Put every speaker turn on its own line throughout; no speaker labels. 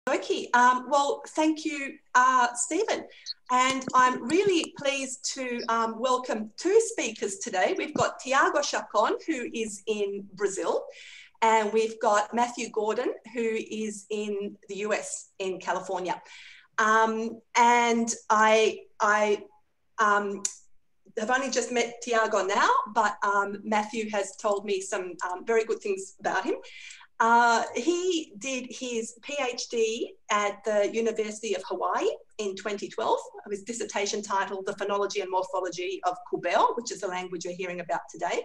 Okay, well, thank you, Stephen. And I'm really pleased to welcome two speakers today. We've got Thiago Chacon, who is in Brazil, and we've got Matthew Gordon, who is in the US, in California. And I have only just met Thiago now, but Matthew has told me some very good things about him. He did his PhD at the University of Hawaii in 2012. His dissertation titled The Phonology and Morphology of Kubeo, which is the language we're hearing about today.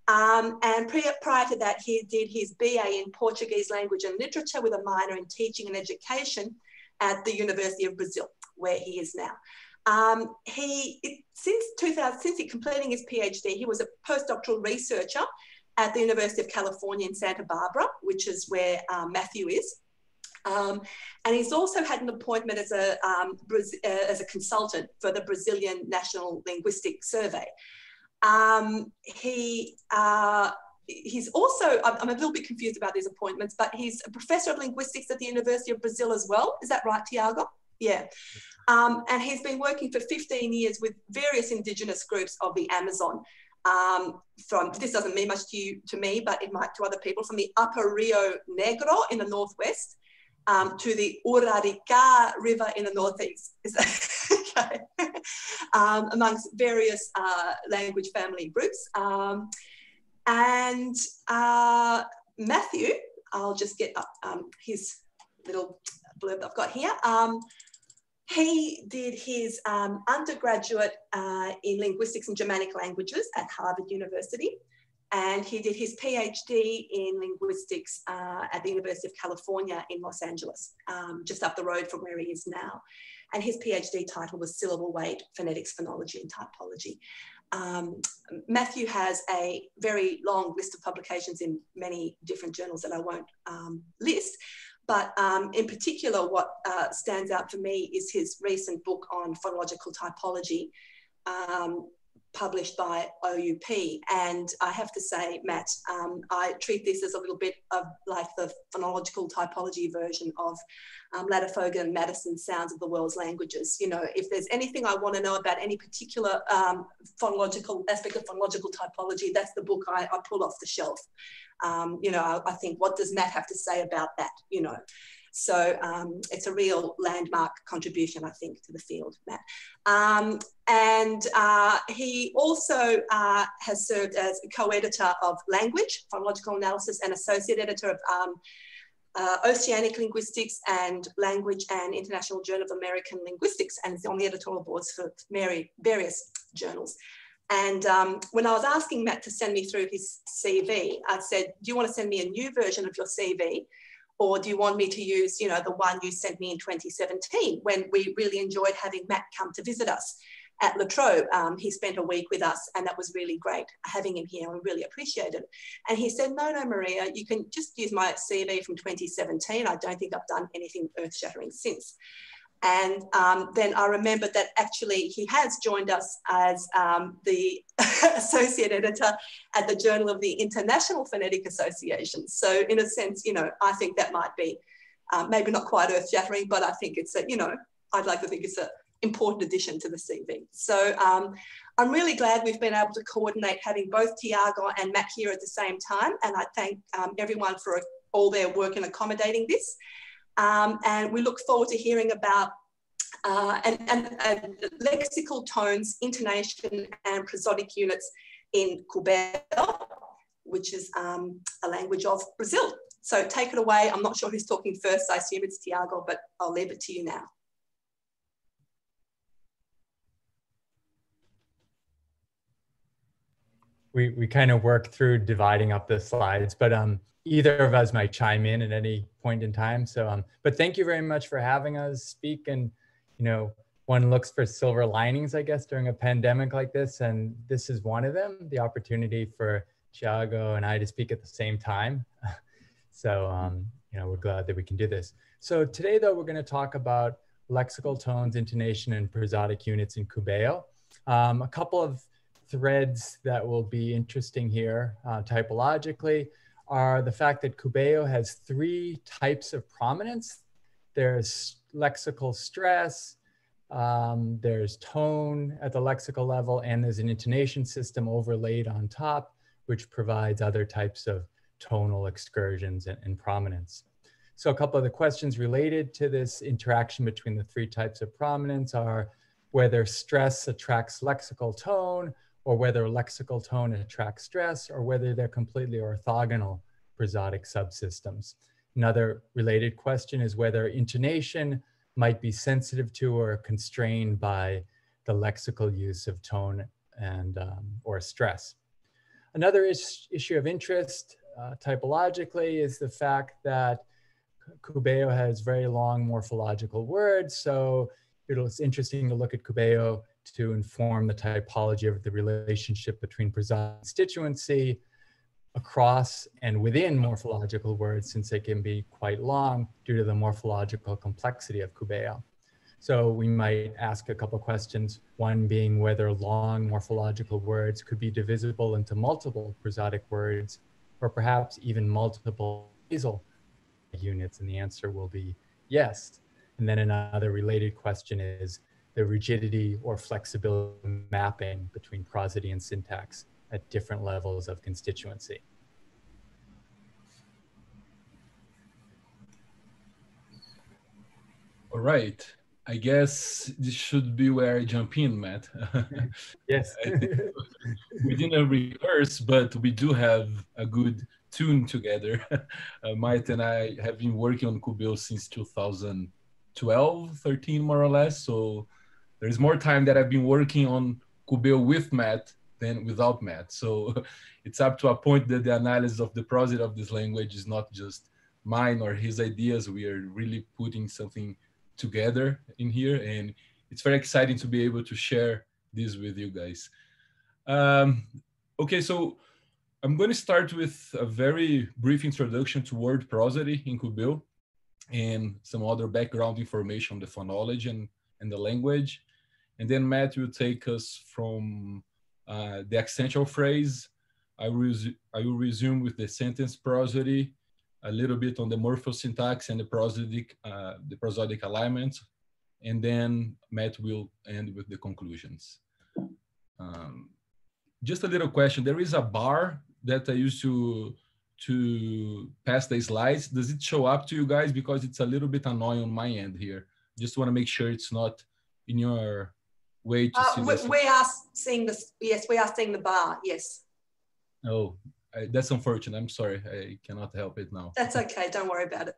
And prior to that, he did his BA in Portuguese language and literature with a minor in teaching and education at the University of Brazil, where he is now. Since completing his PhD, he was a postdoctoral researcher at the University of California in Santa Barbara, which is where Matthew is. And he's also had an appointment as a consultant for the Brazilian National Linguistic Survey. He's also, I'm a little bit confused about these appointments, but he's a professor of linguistics at the University of Brazil as well. Is that right, Thiago? Yeah. And he's been working for 15 years with various indigenous groups of the Amazon. This doesn't mean much to me, but it might to other people, from the upper Rio Negro in the northwest to the Urarica River in the northeast. Is that okay? Amongst various language family groups. Matthew, I'll just get up his little blurb I've got here. He did his undergraduate in linguistics and Germanic languages at Harvard University, and he did his PhD in linguistics at the University of California in Los Angeles, just up the road from where he is now. And his PhD title was Syllable Weight, Phonetics, Phonology and Typology. Matthew has a very long list of publications in many different journals that I won't list. But in particular, what stands out for me is his recent book on phonological typology, published by OUP. And I have to say, Matt, I treat this as a little bit of like the phonological typology version of Ladefoged and Madison's Sounds of the World's Languages. You know, if there's anything I want to know about any particular phonological aspect of phonological typology, that's the book I pull off the shelf. You know, I think, what does Matt have to say about that, you know? So it's a real landmark contribution, I think, to the field, Matt. And he also has served as co-editor of Language, Phonological Analysis, and associate editor of Oceanic Linguistics and Language and International Journal of American Linguistics, and is on the editorial boards for various journals. And when I was asking Matt to send me through his CV, I said, do you want to send me a new version of your CV? Or do you want me to use, you know, the one you sent me in 2017, when we really enjoyed having Matt come to visit us at La Trobe? He spent a week with us, and that was really great having him here. We really appreciate it. And he said, no, Maria, you can just use my CV from 2017. I don't think I've done anything earth-shattering since. And then I remembered that actually he has joined us as the associate editor at the Journal of the International Phonetic Association. So in a sense, you know, I think that might be maybe not quite earth-shattering, but I think it's a, you know, I'd like to think it's an important addition to the CV. So I'm really glad we've been able to coordinate having both Thiago and Matt here at the same time. And I thank everyone for all their work in accommodating this. And we look forward to hearing about lexical tones, intonation, and prosodic units in Kubeo, which is a language of Brazil. So take it away. I'm not sure who's talking first. I assume it's Thiago, but I'll leave it to you now.
We kind of work through dividing up the slides, but either of us might chime in at any point in time. So, but thank you very much for having us speak. And, you know, one looks for silver linings, I guess, during a pandemic like this. And this is one of them, the opportunity for Thiago and I to speak at the same time. So, you know, we're glad that we can do this. So today, though, we're going to talk about lexical tones, intonation, and prosodic units in Kubeo. A couple of threads that will be interesting here typologically are the fact that Kubeo has 3 types of prominence there's lexical stress, there's tone at the lexical level, and there's an intonation system overlaid on top, which provides other types of tonal excursions and prominence. So a couple of the questions related to this interaction between the three types of prominence are whether stress attracts lexical tone, or whether lexical tone attracts stress, or whether they're completely orthogonal prosodic subsystems. Another related question is whether intonation might be sensitive to or constrained by the lexical use of tone and or stress. Another issue of interest typologically is the fact that Kubeo has very long morphological words. So it's interesting to look at Kubeo to inform the typology of the relationship between prosodic constituency across and within morphological words, since they can be quite long due to the morphological complexity of Kubeo. So we might ask a couple of questions, one being whether long morphological words could be divisible into multiple prosodic words, or perhaps even multiple nasal units, and the answer will be yes. And then another related question is the rigidity or flexibility mapping between prosody and syntax at different levels of constituency.
All right. I guess this should be where I jump in, Matt.
Yes.
We didn't rehearse, but we do have a good tune together. Matt and I have been working on Kubeo since 2012, 13, more or less. So there's more time that I've been working on Kubeo with Matt than without Matt. So it's up to a point that the analysis of the prosody of this language is not just mine or his ideas. We are really putting something together in here, and it's very exciting to be able to share this with you guys. Okay, so I'm going to start with a very brief introduction to word prosody in Kubeo and some other background information on the phonology and the language. And then Matt will take us from the Accenture phrase. I will resume with the sentence prosody, a little bit on the morphosyntax and the prosodic alignment, and then Matt will end with the conclusions. Just a little question. There is a bar that I used to pass the slides. Does it show up to you guys? Because it's a little bit annoying on my end here. Just want to make sure it's not in your way to see this.
We are seeing this. Yes, we are seeing the bar. Yes.
Oh, that's unfortunate. I'm sorry. I cannot help it now.
That's okay. Don't worry about it.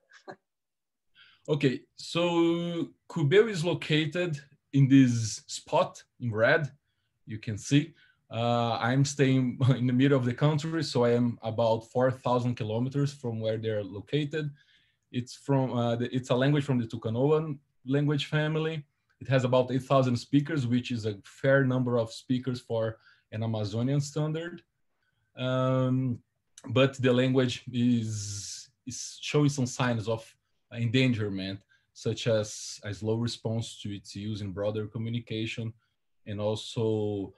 Okay, so Kubeo is located in this spot in red. You can see. I'm staying in the middle of the country, so I am about 4,000 kilometers from where they're located. It's from it's a language from the Tucanoan language family. It has about 8,000 speakers, which is a fair number of speakers for an Amazonian standard. But the language is showing some signs of endangerment, such as a slow response to its use in broader communication, and also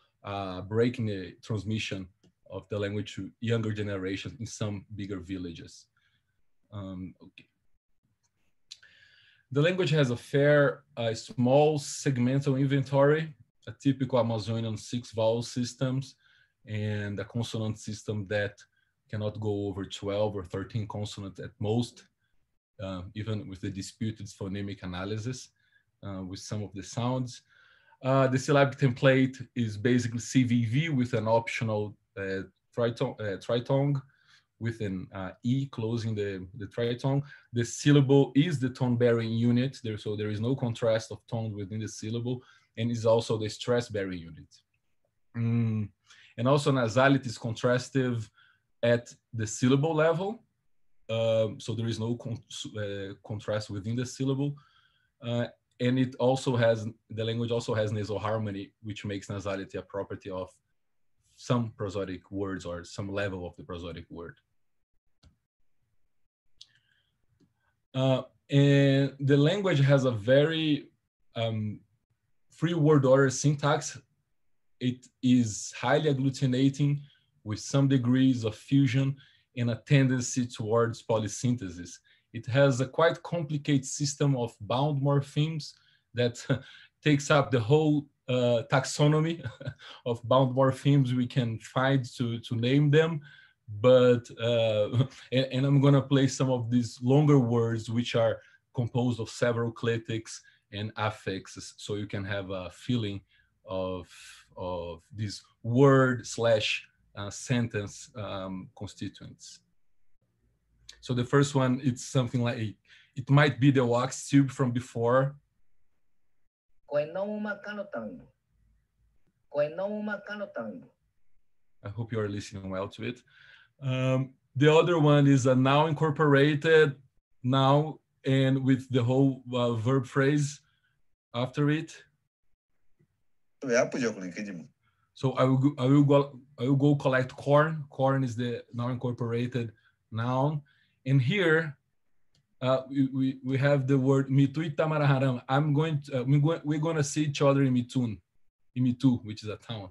breaking the transmission of the language to younger generations in some bigger villages. Okay. The language has a fair, small segmental inventory, a typical Amazonian 6 vowel systems, and a consonant system that cannot go over 12 or 13 consonants at most, even with the disputed phonemic analysis with some of the sounds. The syllabic template is basically CVV with an optional tritongue with an E closing the tritongue. The syllable is the tone-bearing unit, so there is no contrast of tone within the syllable, and is also the stress-bearing unit. And also nasality is contrastive at the syllable level, so there is no contrast within the syllable. And it also has, the language also has nasal harmony, which makes nasality a property of some prosodic words or some level of the prosodic word. And the language has a very free word order syntax. It is highly agglutinating with some degrees of fusion and a tendency towards polysynthesis. It has a quite complicated system of bound morphemes that takes up the whole taxonomy of bound morphemes we can find to name them. But, and I'm gonna play some of these longer words which are composed of several clitics and affixes, so you can have a feeling of these word slash sentence constituents. So the first one, it's something like, it might be the wax tube from before. I hope you are listening well to it. The other one is a now incorporated now, and with the whole verb phrase after it. So I will go collect corn. Corn is the now incorporated noun, and here we have the word Mitu Itamaraharam. We're going to see each other in Mitun, in Mitu, which is a town.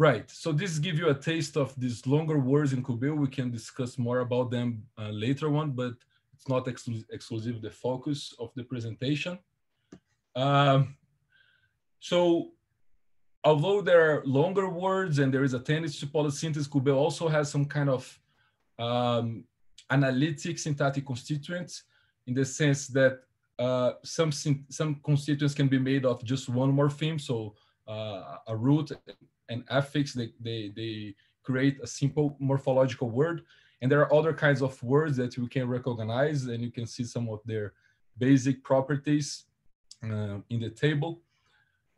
Right. So this gives you a taste of these longer words in Kubeo. We can discuss more about them later on, but it's not exclusive the focus of the presentation. So although there are longer words and there is a tendency to polysynthesis, Kubeo also has some kind of analytic syntactic constituents, in the sense that some constituents can be made of just one morpheme. So a root and affix, they create a simple morphological word. And there are other kinds of words that we can recognize, and you can see some of their basic properties in the table.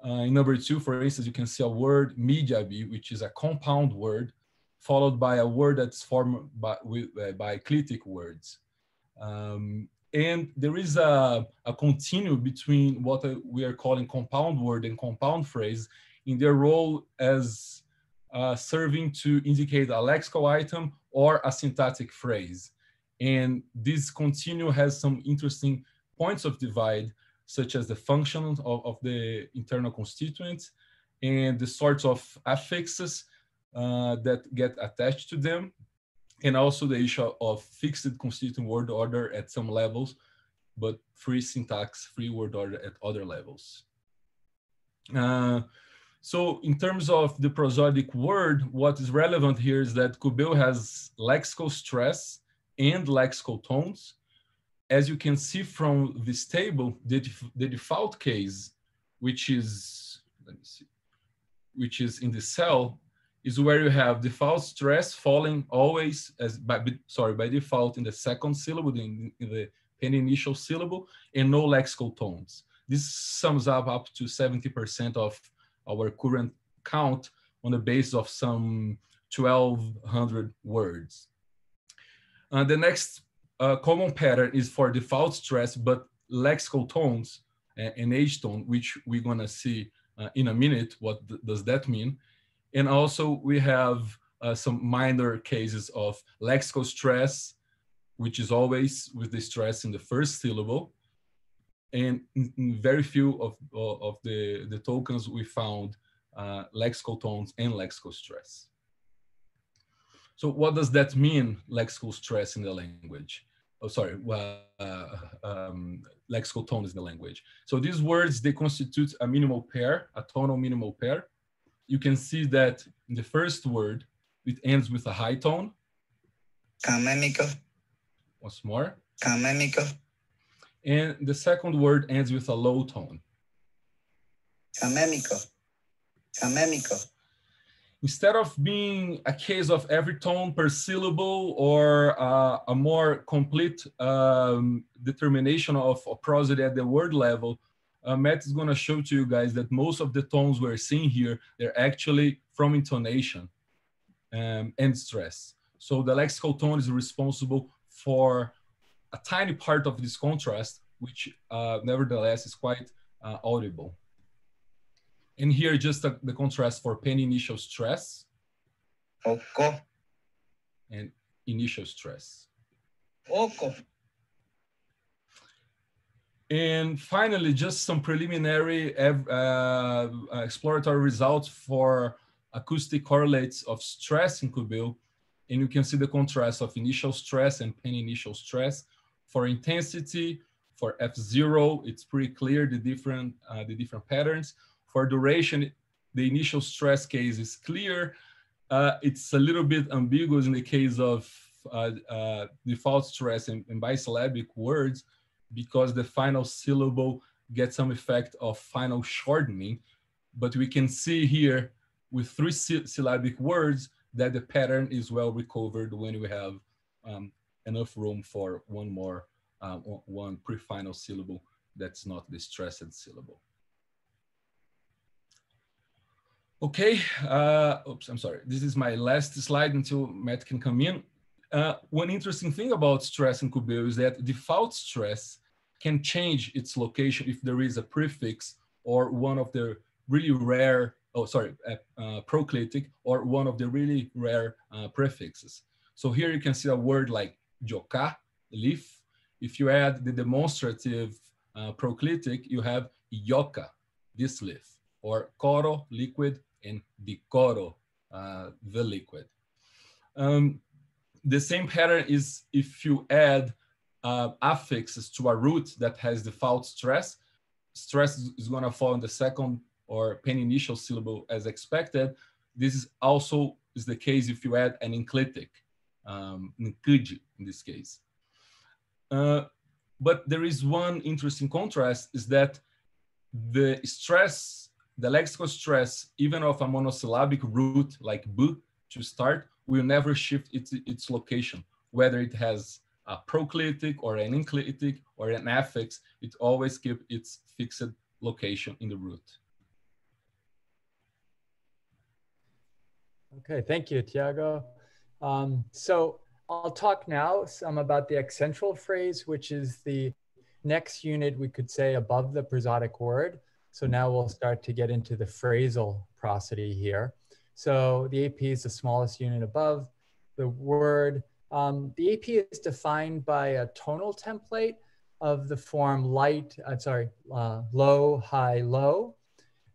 In number 2, for instance, you can see a word mijabi, which is a compound word, followed by a word that's formed by clitic words. And there is a continuum between what we are calling compound word and compound phrase in their role as serving to indicate a lexical item or a syntactic phrase. And this continuum has some interesting points of divide, such as the function of the internal constituents and the sorts of affixes that get attached to them, and also the issue of fixed constituent word order at some levels, but free syntax, free word order at other levels. So in terms of the prosodic word, what is relevant here is that Kubeo has lexical stress and lexical tones. As you can see from this table, the default case, which is, let me see, which is in the cell, is where you have default stress falling always as by default in the second syllable, in the initial syllable, and no lexical tones. This sums up to 70% of our current count on the basis of some 1,200 words. The next common pattern is for default stress, but lexical tones and H tone, which we're gonna see in a minute. What does that mean? And also we have some minor cases of lexical stress, which is always with the stress in the first syllable. And in very few of the tokens, we found lexical tones and lexical stress. So what does that mean, lexical stress in the language? Oh, sorry, lexical tones in the language. So these words, they constitute a minimal pair, a tonal minimal pair. You can see that in the first word, it ends with a high tone. Once more. And the second word ends with a low tone. Instead of being a case of every tone per syllable or a more complete determination of prosody at the word level, Matt is going to show to you guys that most of the tones we're seeing here, they're actually from intonation and stress. So the lexical tone is responsible for a tiny part of this contrast, which nevertheless is quite audible. And here just the contrast for pen initial stress and initial stress. And finally, just some preliminary exploratory results for acoustic correlates of stress in Kubeo. And you can see the contrast of initial stress and pen initial stress. For intensity, for F0, it's pretty clear the different patterns. For duration, the initial stress case is clear. It's a little bit ambiguous in the case of default stress and bisyllabic words, because the final syllable gets some effect of final shortening. But we can see here with 3 syllabic words that the pattern is well recovered when we have enough room for one more, one pre-final syllable that's not the stressed syllable. Okay, oops, I'm sorry. This is my last slide until Matt can come in. One interesting thing about stress in Kubeo is that default stress can change its location if there is a prefix or one of the really rare, proclitic, or one of the really rare prefixes. So here you can see a word like joka, leaf. If you add the demonstrative proclitic, you have yoka, this leaf, or coro, liquid, and bicoro, the liquid. The same pattern is if you add affixes to a root that has default stress. Stress is going to fall in the second or pen initial syllable as expected. This is also the case if you add an enclitic, nkuji in this case. But there is one interesting contrast, is that the stress, the lexical stress, even of a monosyllabic root like b to start, will never shift its location, whether it has a proclitic or an enclitic or an affix, it always keeps its fixed location in the root.
Okay, thank you, Thiago. So I'll talk now some about the accentual phrase, which is the next unit, we could say, above the prosodic word. So now we'll start to get into the phrasal prosody here. So the AP is the smallest unit above the word. The AP is defined by a tonal template of the form low, high, low,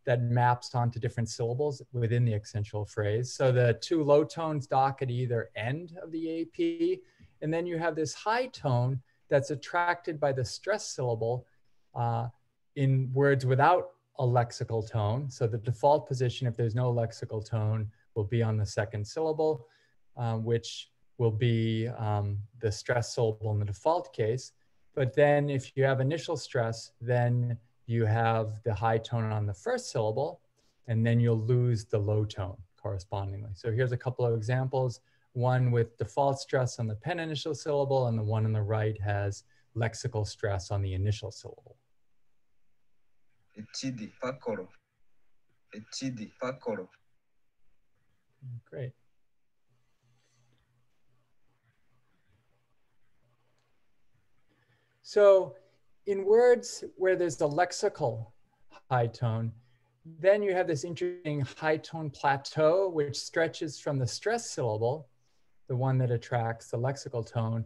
that maps onto different syllables within the accentual phrase. So the 2 low tones dock at either end of the AP. And then you have this high tone that's attracted by the stress syllable in words without a lexical tone. So the default position, if there's no lexical tone, will be on the second syllable, which will be the stress syllable in the default case. But then if you have initial stress, then you have the high tone on the first syllable, and then you'll lose the low tone correspondingly. So here's a couple of examples. One with default stress on the pen initial syllable, and the one on the right has lexical stress on the initial syllable. Great. So in words where there's a lexical high tone, then you have this interesting high tone plateau, which stretches from the stress syllable, the one that attracts the lexical tone,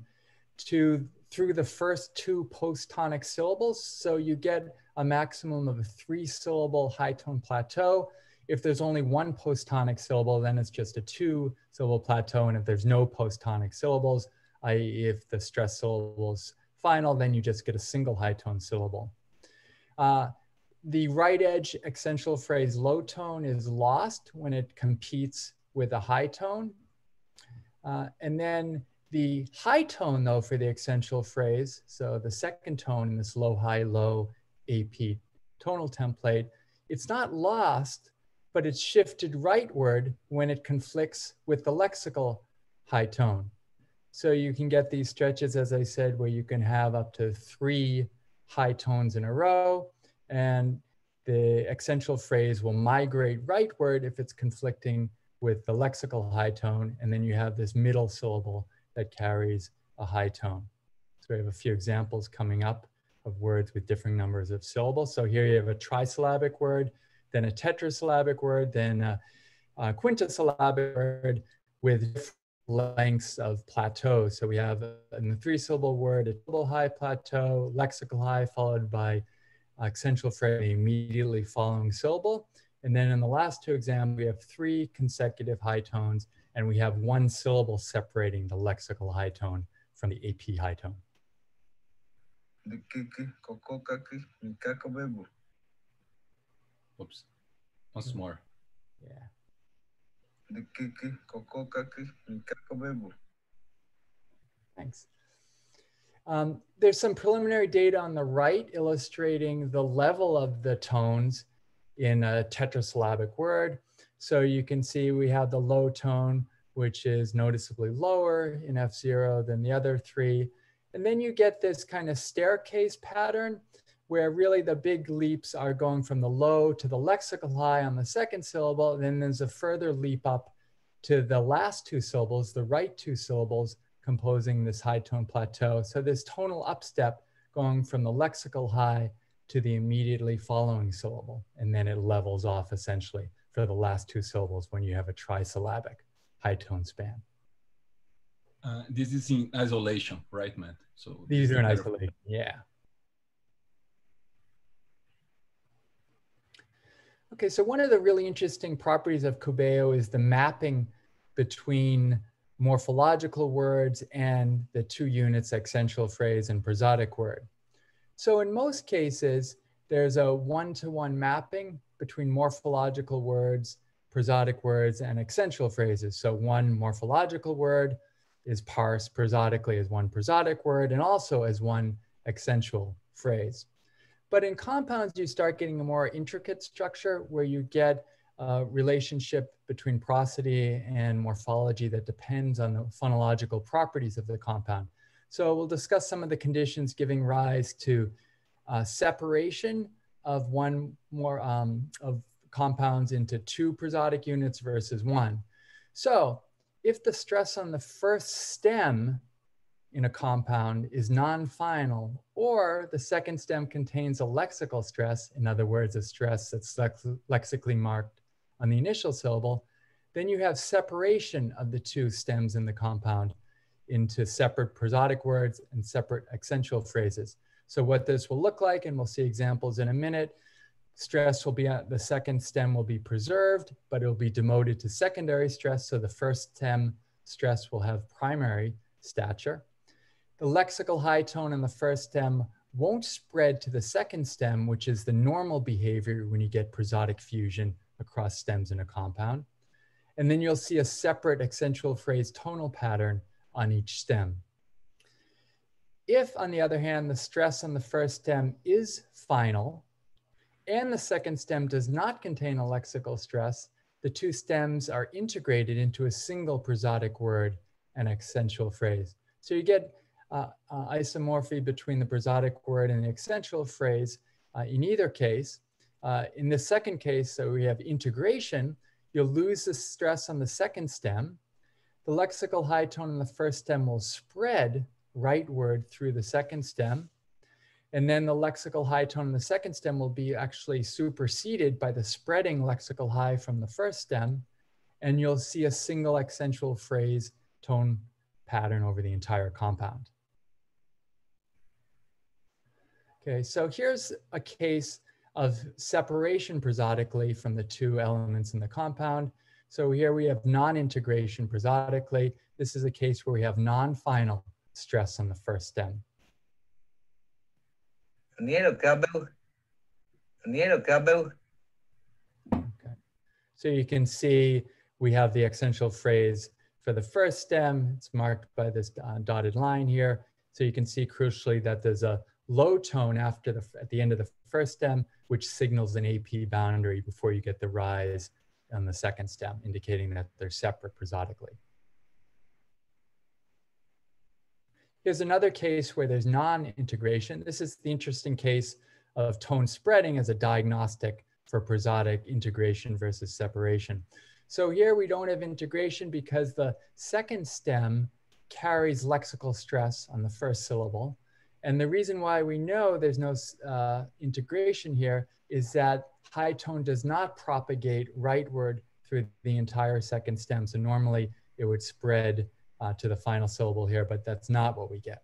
through the first 2 post-tonic syllables. So you get a maximum of a 3-syllable high tone plateau. If there's only 1 post-tonic syllable, then it's just a 2-syllable plateau. And if there's no post-tonic syllables, i.e. if the stress syllable's final, then you just get a single high tone syllable. The right edge accentual phrase low tone is lost when it competes with a high tone. And then the high tone, though, for the accentual phrase, so the second tone in this low, high, low AP tonal template, it's not lost, but it's shifted rightward when it conflicts with the lexical high tone. So you can get these stretches, as I said, where you can have up to 3 high tones in a row, and the accentual phrase will migrate rightward if it's conflicting with the lexical high tone, and then you have this middle syllable that carries a high tone. So we have a few examples coming up of words with different numbers of syllables. So here you have a trisyllabic word, then a tetrasyllabic word, then a quintasyllabic word with different lengths of plateaus. So we have in the 3-syllable word, a syllable high plateau, lexical high, followed by accentual phrase, the immediately following syllable. And then in the last 2 examples, we have 3 consecutive high tones and we have one syllable separating the lexical high tone from the AP high tone.
Oops, once more.
Yeah. Thanks. There's some preliminary data on the right illustrating the level of the tones in a tetrasyllabic word. So you can see we have the low tone, which is noticeably lower in F0 than the other three. And then you get this kind of staircase pattern where really the big leaps are going from the low to the lexical high on the second syllable. And then there's a further leap up to the last two syllables, the right two syllables, composing this high tone plateau. So this tonal upstep going from the lexical high to the immediately following syllable. And then it levels off essentially for the last two syllables when you have a trisyllabic high tone span.
This is in isolation, right, Matt? So
these are in isolation, yeah. Okay, so one of the really interesting properties of Kubeo is the mapping between morphological words and the two units, accentual phrase and prosodic word. So in most cases, there's a one-to-one mapping between morphological words, prosodic words, and accentual phrases. So one morphological word is parsed prosodically as one prosodic word and also as one accentual phrase. But in compounds, you start getting a more intricate structure where you get a relationship between prosody and morphology that depends on the phonological properties of the compound. So we'll discuss some of the conditions giving rise to separation of of compounds into two prosodic units versus one. So if the stress on the first stem in a compound is non-final, or the second stem contains a lexical stress, in other words, a stress that's lexically marked on the initial syllable, then you have separation of the two stems in the compound into separate prosodic words and separate accentual phrases. So what this will look like, and we'll see examples in a minute, stress will be at the second stem will be preserved, but it'll be demoted to secondary stress. So the first stem stress will have primary stature. The lexical high tone in the first stem won't spread to the second stem, which is the normal behavior when you get prosodic fusion across stems in a compound. And then you'll see a separate accentual phrase tonal pattern on each stem. If, on the other hand, the stress on the first stem is final and the second stem does not contain a lexical stress, the two stems are integrated into a single prosodic word and accentual phrase. So you get isomorphy between the prosodic word and the accentual phrase in either case. In the second case, so we have integration, you'll lose the stress on the second stem. The lexical high tone in the first stem will spread rightward through the second stem. And then the lexical high tone in the second stem will be actually superseded by the spreading lexical high from the first stem. And you'll see a single accentual phrase tone pattern over the entire compound. Okay, so here's a case of separation prosodically from the two elements in the compound. So here we have non-integration prosodically. This is a case where we have non-final stress on the first stem. Okay. So you can see we have the accentual phrase for the first stem. It's marked by this dotted line here. So you can see crucially that there's a low tone at the end of the first stem, which signals an AP boundary before you get the rise on the second stem, indicating that they're separate prosodically. Here's another case where there's non-integration. This is the interesting case of tone spreading as a diagnostic for prosodic integration versus separation. So here we don't have integration because the second stem carries lexical stress on the first syllable. And the reason why we know there's no integration here is that high tone does not propagate rightward through the entire second stem. So normally it would spread to the final syllable here, but that's not what we get.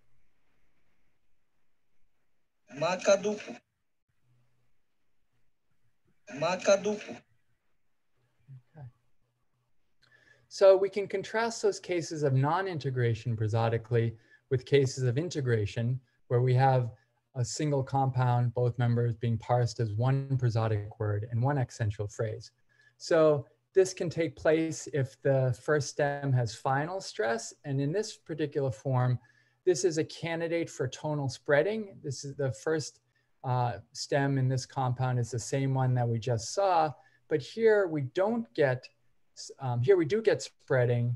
Macaduco. Macaduco.
Okay. So we can contrast those cases of non-integration prosodically with cases of integration, where we have a single compound, both members being parsed as one prosodic word and one accentual phrase. So this can take place if the first stem has final stress. And in this particular form, this is a candidate for tonal spreading. This is the first stem in this compound is the same one that we just saw, but here we don't get, here we do get spreading,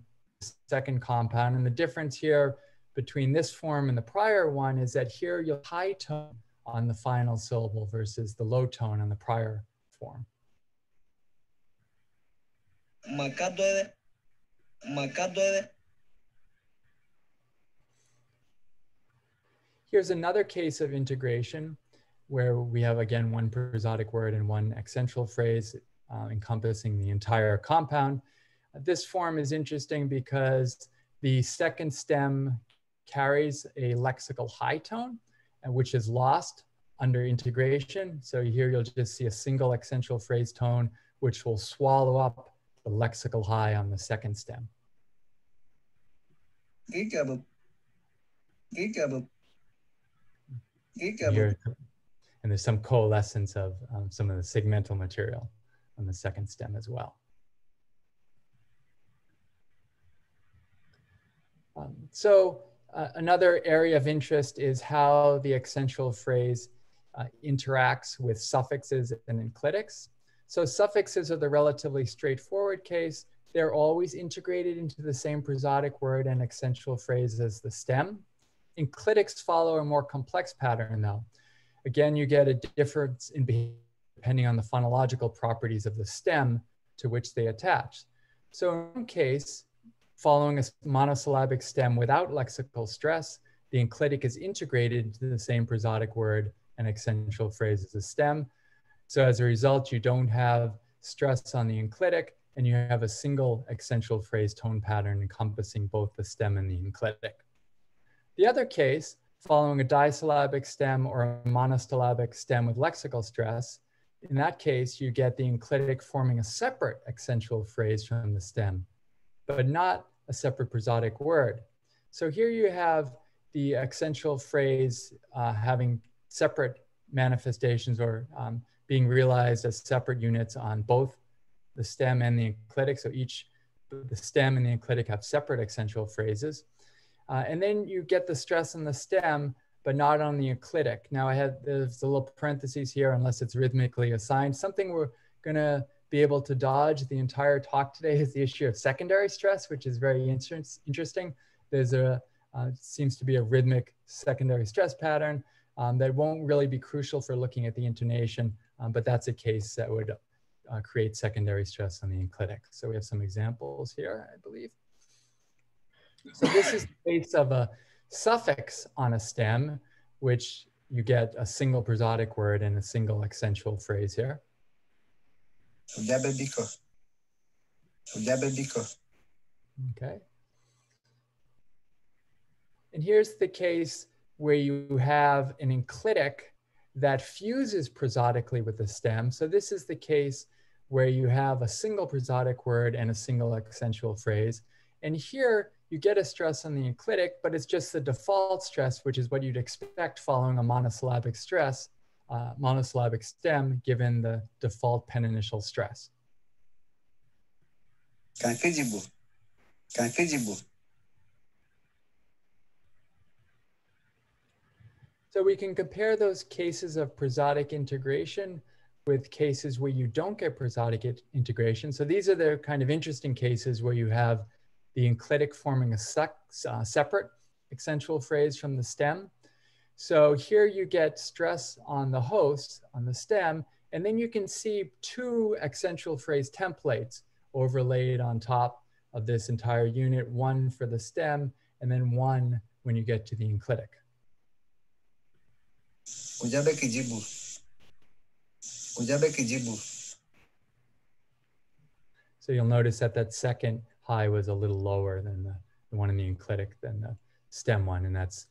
second compound. And the difference here between this form and the prior one is that here you'll high tone on the final syllable versus the low tone on the prior form. Here's another case of integration where we have, again, one prosodic word and one accentual phrase encompassing the entire compound. This form is interesting because the second stem carries a lexical high tone, which is lost under integration. So here you'll just see a single accentual phrase tone, which will swallow up the lexical high on the second stem. Here, and there's some coalescence of some of the segmental material on the second stem as well. Another area of interest is how the accentual phrase interacts with suffixes and enclitics. So suffixes are the relatively straightforward case. They're always integrated into the same prosodic word and accentual phrase as the stem. Enclitics follow a more complex pattern though. Again, you get a difference in behavior depending on the phonological properties of the stem to which they attach. So in one case, following a monosyllabic stem without lexical stress, the enclitic is integrated into the same prosodic word and accentual phrase as the stem. So as a result, you don't have stress on the enclitic, and you have a single accentual phrase tone pattern encompassing both the stem and the enclitic. The other case, following a disyllabic stem or a monosyllabic stem with lexical stress, in that case, you get the enclitic forming a separate accentual phrase from the stem, but not a separate prosodic word. So here you have the accentual phrase having separate manifestations or being realized as separate units on both the stem and the enclitic. So the stem and the enclitic have separate accentual phrases. And then you get the stress on the stem, but not on the enclitic. Now there's a little parentheses here, unless it's rhythmically assigned. Something we're gonna be able to dodge the entire talk today is the issue of secondary stress, which is very interesting. There's seems to be a rhythmic secondary stress pattern that won't really be crucial for looking at the intonation, but that's a case that would create secondary stress on the enclitic. So we have some examples here, I believe. So this is the case of a suffix on a stem, which you get a single prosodic word and a single accentual phrase here. Okay. And here's the case where you have an enclitic that fuses prosodically with the stem. So this is the case where you have a single prosodic word and a single accentual phrase. And here you get a stress on the enclitic, but it's just the default stress, which is what you'd expect following a monosyllabic stress, monosyllabic stem, given the default pen-initial stress. So we can compare those cases of prosodic integration with cases where you don't get prosodic integration. So these are the kind of interesting cases where you have the enclitic forming a separate accentual phrase from the stem. So here you get stress on the host, on the stem, and then you can see two accentual phrase templates overlaid on top of this entire unit, one for the stem, and then one when you get to the enclitic. So you'll notice that that second high was a little lower than the one in the enclitic than the stem one, and that's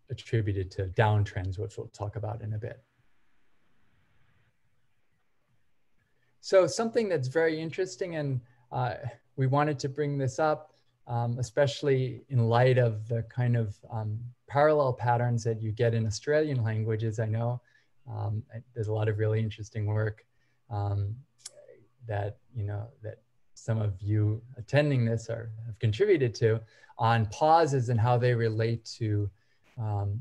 attributed to downtrends, which we'll talk about in a bit. So something that's very interesting and we wanted to bring this up, especially in light of the kind of parallel patterns that you get in Australian languages. I know there's a lot of really interesting work that, that some of you attending this have contributed to on pauses and how they relate to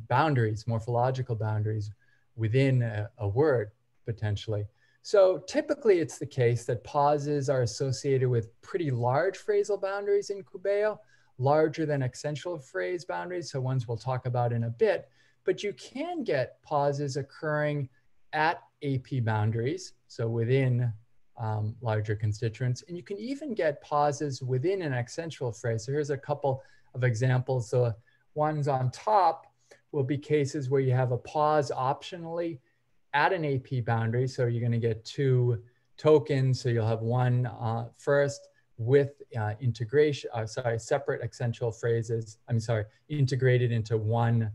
boundaries, morphological boundaries within a word, potentially. So typically it's the case that pauses are associated with pretty large phrasal boundaries in Kubeo, larger than accentual phrase boundaries, so ones we'll talk about in a bit. But you can get pauses occurring at AP boundaries, so within larger constituents. And you can even get pauses within an accentual phrase. So here's a couple of examples. The ones on top will be cases where you have a pause optionally at an AP boundary. So you're going to get two tokens. So you'll have one first with integration, separate accentual phrases. Integrated into one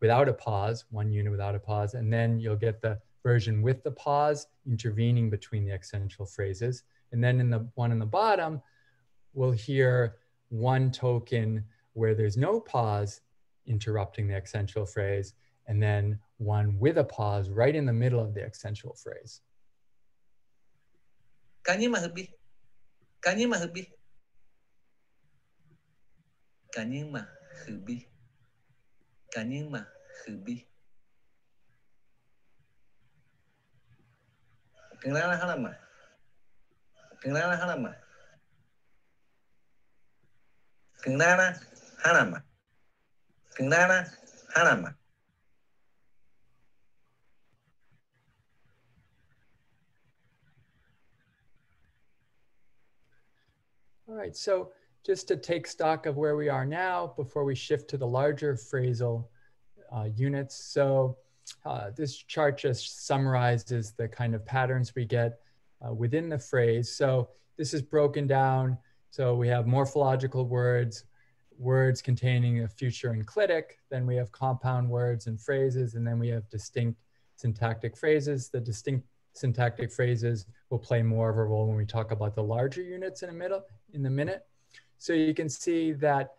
without a pause, one unit without a pause. And then you'll get the version with the pause intervening between the accentual phrases. And then in the one on the bottom, we'll hear one token where there's no pause interrupting the accentual phrase, and then one with a pause right in the middle of the accentual phrase.
Kanin mah lebih. Kanin mah lebih. Kanin mah lebih. Kanin mah lebih. Kenapa halama? Kenapa halama? Kenapa halama? Kenapa halama?
All right, so just to take stock of where we are now before we shift to the larger phrasal units. So this chart just summarizes the kind of patterns we get within the phrase. So this is broken down. So we have morphological words, words containing a future enclitic, then we have compound words and phrases, and then we have distinct syntactic phrases. The distinct syntactic phrases will play more of a role when we talk about the larger units in a minute. So you can see that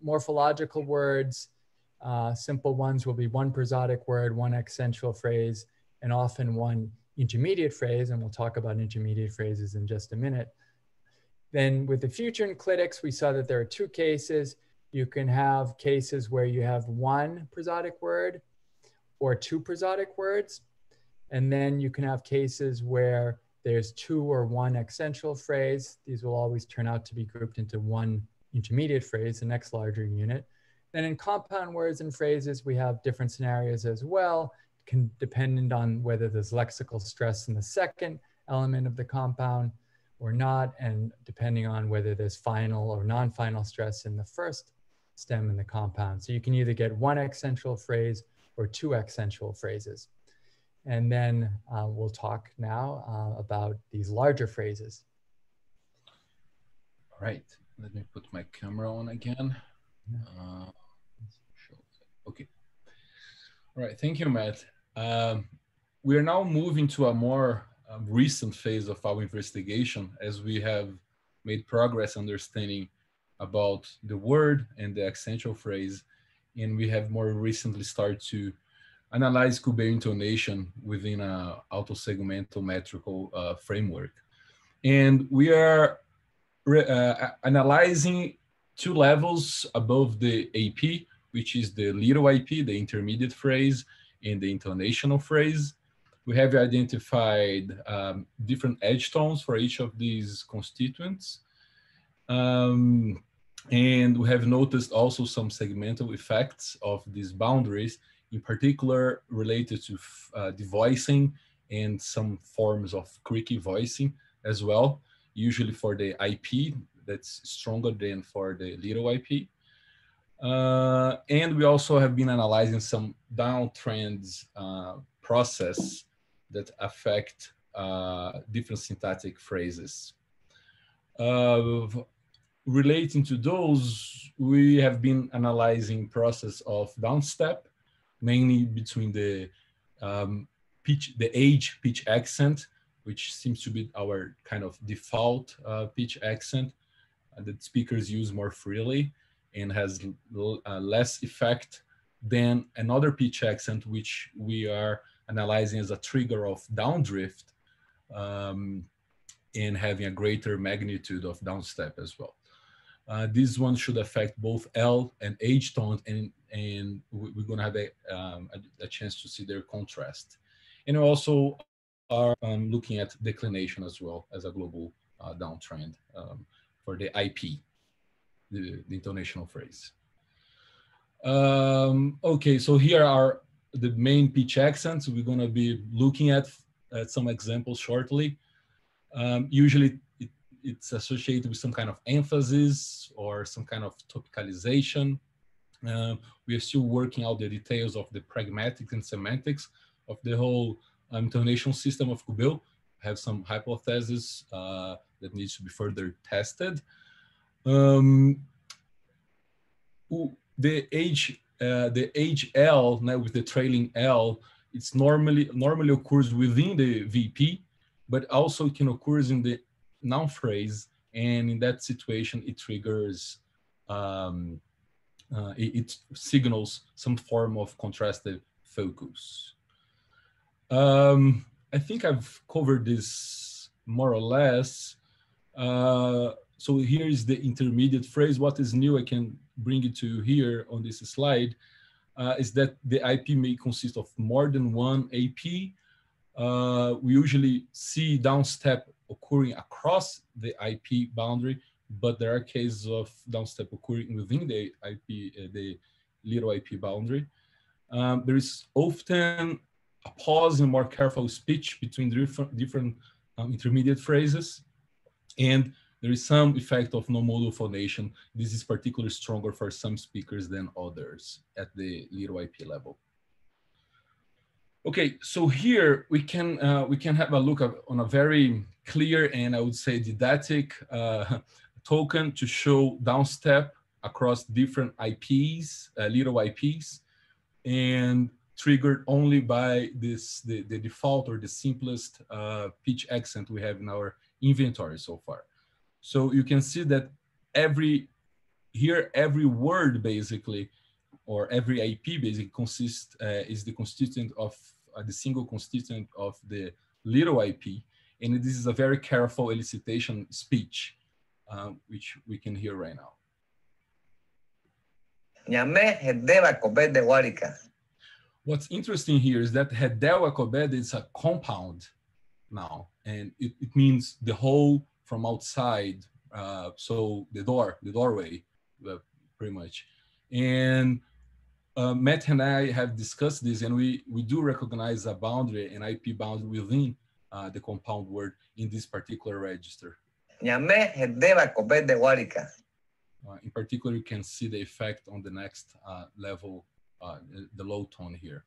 morphological words, simple ones will be one prosodic word, one accentual phrase, and often one intermediate phrase, and we'll talk about intermediate phrases in just a minute. Then with the future enclitics, we saw that there are two cases. You can have cases where you have one prosodic word or two prosodic words. And then you can have cases where there's two or one accentual phrase. These will always turn out to be grouped into one intermediate phrase, the next larger unit. Then in compound words and phrases, we have different scenarios as well, dependent on whether there's lexical stress in the second element of the compound or not, and depending on whether there's final or non-final stress in the first stem in the compound. So you can either get one accentual phrase or two accentual phrases. And then we'll talk now about these larger phrases.
All right, let me put my camera on again. Okay. All right, thank you, Matt. We are now moving to a more recent phase of our investigation as we have made progress understanding about the word and the accentual phrase. And we have more recently started to analyze Kubeo intonation within an auto-segmental metrical framework. And we are analyzing two levels above the AP, which is the little IP, the intermediate phrase, and the intonational phrase. We have identified different edge tones for each of these constituents. And we have noticed also some segmental effects of these boundaries, in particular related to the voicing and some forms of creaky voicing as well, usually for the IP that's stronger than for the little IP. And we also have been analyzing some downtrends process that affect different syntactic phrases. Relating to those, we have been analyzing process of downstep, mainly between the age pitch accent which seems to be our kind of default pitch accent that speakers use more freely and has less effect than another pitch accent, which we are analyzing as a trigger of downdrift and having a greater magnitude of downstep as well. This one should affect both L and H tones, and we're going to have a chance to see their contrast. And we also are looking at declination as well as a global downtrend for the IP, the intonational phrase. Okay, so here are the main pitch accents. We're going to be looking at some examples shortly. Usually it's associated with some kind of emphasis or some kind of topicalization. We are still working out the details of the pragmatics and semantics of the whole intonation system of Kubeo. Have some hypotheses that needs to be further tested. The age L, now with the trailing L, it's normally occurs within the VP, but also it can occur in the noun phrase, and in that situation it triggers it signals some form of contrastive focus. I think I've covered this more or less. So here is the intermediate phrase. What is new, I can bring it to here on this slide, is that the IP may consist of more than one AP. We usually see downstep occurring across the IP boundary, but there are cases of downstep occurring within the IP, the little IP boundary. There is often a pause and more careful speech between different intermediate phrases, and there is some effect of no-modal phonation. This is particularly stronger for some speakers than others at the little IP level. Okay, so here we can have a look on a very clear and I would say didactic token to show downstep across different IPs, little IPs, and triggered only by this the default or the simplest pitch accent we have in our inventory so far. So you can see that every word basically, or every IP basically consists is the constituent of the single constituent of the little IP, and this is a very careful elicitation speech, which we can hear right now. What's interesting here is that Hedel Akobed is a compound now, and it means the whole from outside, so the doorway, pretty much. And Matt and I have discussed this, and we do recognize a boundary, an IP boundary within the compound word in this particular register. In particular, you can see the effect on the next level, the low tone here.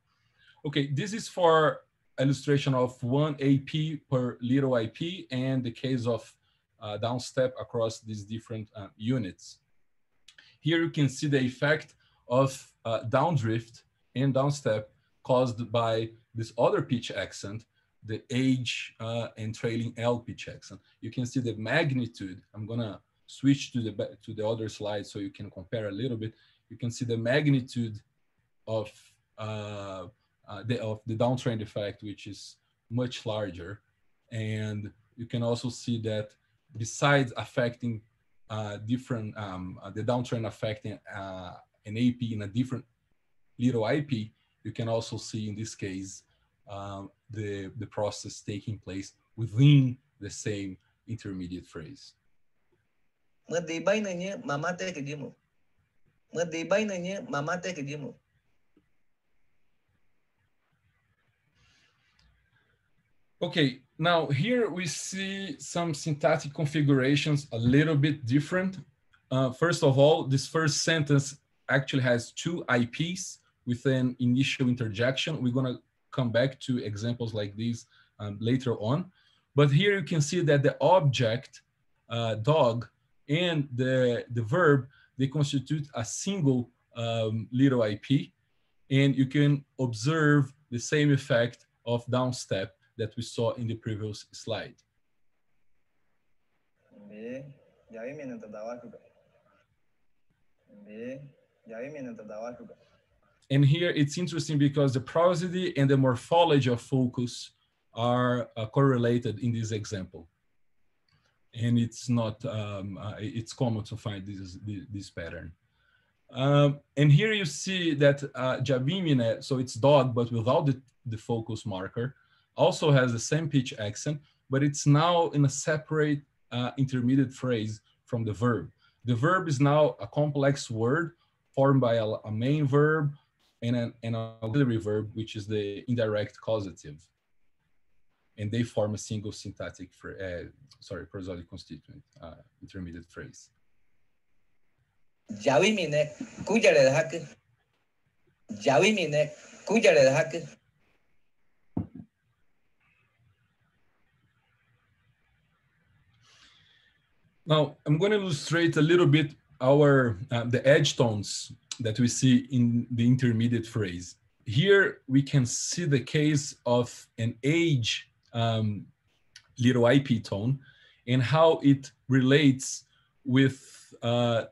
Okay, this is for illustration of one AP per little IP and the case of downstep across these different units. Here you can see the effect of downdrift and downstep caused by this other pitch accent, the H and trailing L pitch accent. You can see the magnitude. I'm gonna switch to the other slide so you can compare a little bit. You can see the magnitude of the downtrend effect, which is much larger. And you can also see that besides affecting different, the downtrend affecting an AP in a different little IP, you can also see in this case the process taking place within the same intermediate phrase. Okay, now here we see some syntactic configurations a little bit different. First of all, this first sentence actually has two IPs with an initial interjection. We're gonna come back to examples like these later on. But here you can see that the object, dog, and the verb, they constitute a single little IP. And you can observe the same effect of downstep that we saw in the previous slide. And here it's interesting because the prosody and the morphology of focus are correlated in this example. And it's not, it's common to find this pattern. And here you see that Jabimine, so it's dog, but without the focus marker, also has the same pitch accent, but it's now in a separate intermediate phrase from the verb. The verb is now a complex word formed by a main verb and an auxiliary verb, which is the indirect causative. And they form a single syntactic, prosodic constituent, intermediate phrase.
Javimine kujare hak. Javimine kujare hak.
Now, I'm going to illustrate a little bit the edge tones that we see in the intermediate phrase. Here we can see the case of an age little IP tone and how it relates with the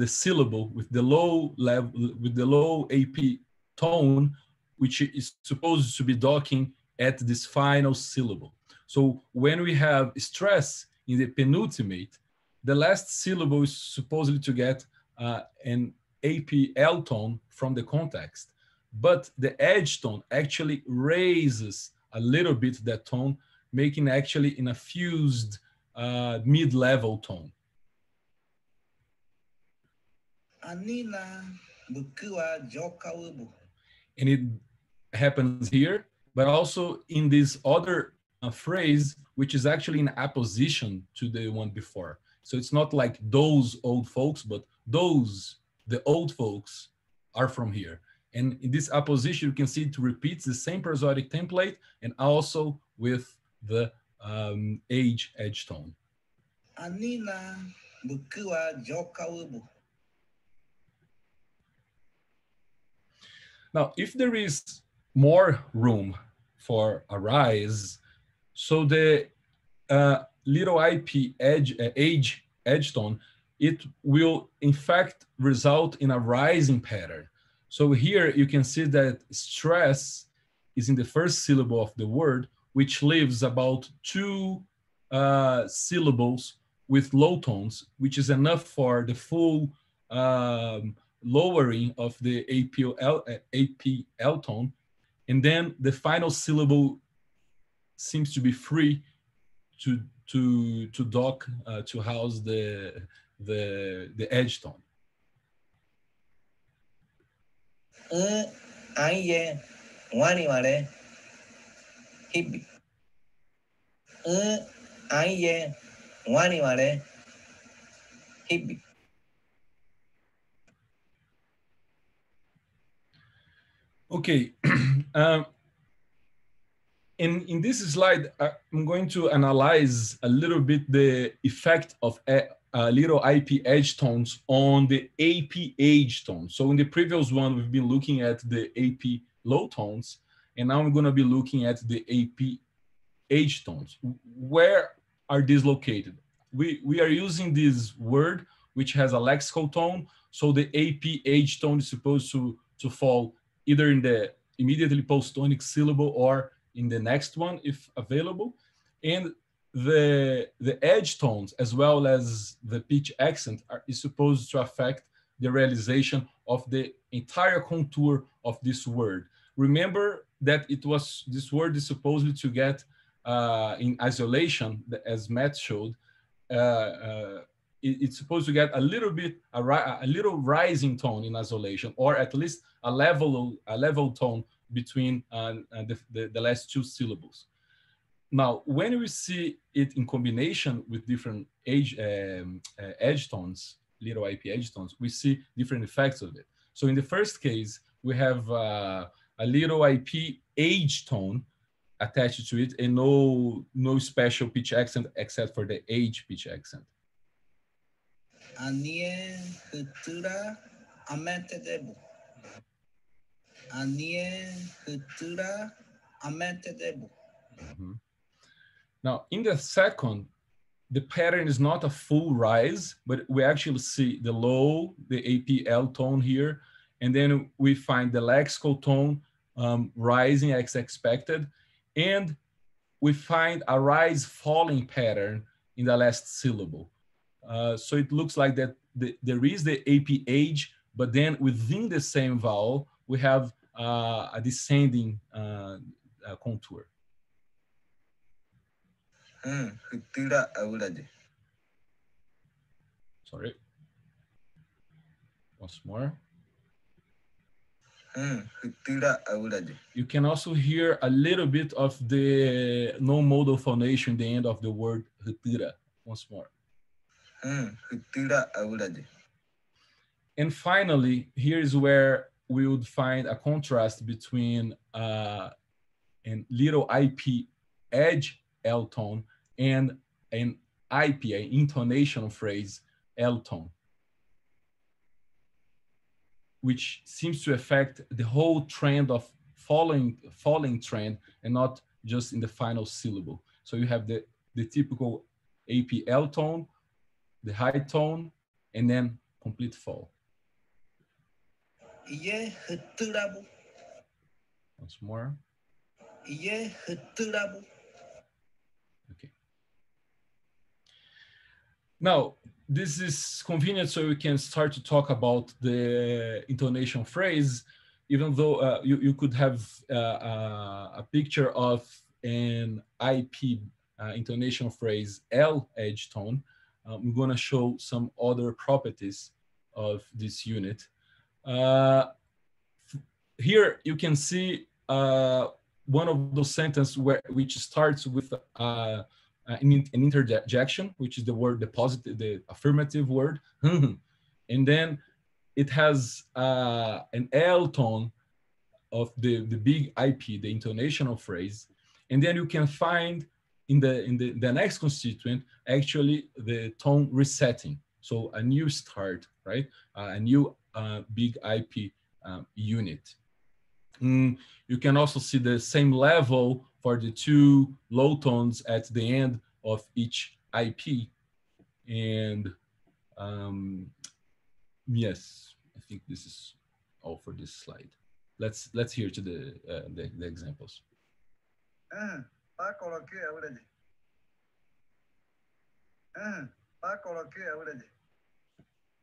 syllable, with the low level, with the low AP tone, which is supposed to be docking at this final syllable. So when we have stress in the penultimate, the last syllable is supposedly to get an APL tone from the context, but the edge tone actually raises a little bit that tone, making actually in a fused mid-level tone. And it happens here, but also in this other phrase, which is actually in opposition to the one before. So it's not like those old folks, but the old folks are from here. And in this opposition, you can see it repeats the same prosodic template and also with the age edge tone. Now, if there is more room for a rise, so the little IP age edge tone, it will in fact result in a rising pattern. So here you can see that stress is in the first syllable of the word, which leaves about 2 syllables with low tones, which is enough for the full lowering of the APL tone. And then the final syllable seems to be free to dock, to house the edge tone.
Aye, wani wale, hibi. Aye, wani wale, hibi.
Okay. In this slide, I'm going to analyze a little bit the effect of little IP edge tones on the AP age tone. So in the previous one, we've been looking at the AP low tones, and now I'm going to be looking at the AP age tones. Where are these located? We are using this word, which has a lexical tone. So the AP age tone is supposed to fall either in the immediately post-tonic syllable or in the next one, if available. And the edge tones, as well as the pitch accent, is supposed to affect the realization of the entire contour of this word. Remember that this word is supposed to get in isolation, as Matt showed. It's supposed to get a little rising tone in isolation, or at least a level tone between the last 2 syllables. Now, when we see it in combination with different edge tones, little IP edge tones, we see different effects of it. So in the first case, we have a little IP age tone attached to it and no special pitch accent except for the age pitch accent.
Anie hutura ametedebu. Anie hutura
Mhm. Now, in the second, the pattern is not a full rise, but we actually see the low, the APL tone here, and then we find the lexical tone rising as expected, and we find a rise falling pattern in the last syllable. So it looks like that there is the APH, but then within the same vowel, we have a descending contour. Sorry. Once more. You can also hear a little bit of the non-modal phonation in the end of the word retira. Once more. And finally, here is where we would find a contrast between a little IP edge L tone and an IP, an intonation phrase L tone, which seems to affect the whole trend of falling trend and not just in the final syllable. So you have the typical APL tone, the high tone, and then complete fall. Once more. Okay. Now, this is convenient so we can start to talk about the intonation phrase, even though you could have a picture of an IP intonation phrase L edge tone. I'm going to show some other properties of this unit. Here you can see one of those sentences which starts with an interjection, which is the word, the affirmative word, and then it has an L tone of the big IP, the intonational phrase, and then you can find in the next constituent actually the tone resetting, so a new start, right? A new big IP unit. You can also see the same level for the two low tones at the end of each IP. And yes, I think this is all for this slide. Let's hear to the examples.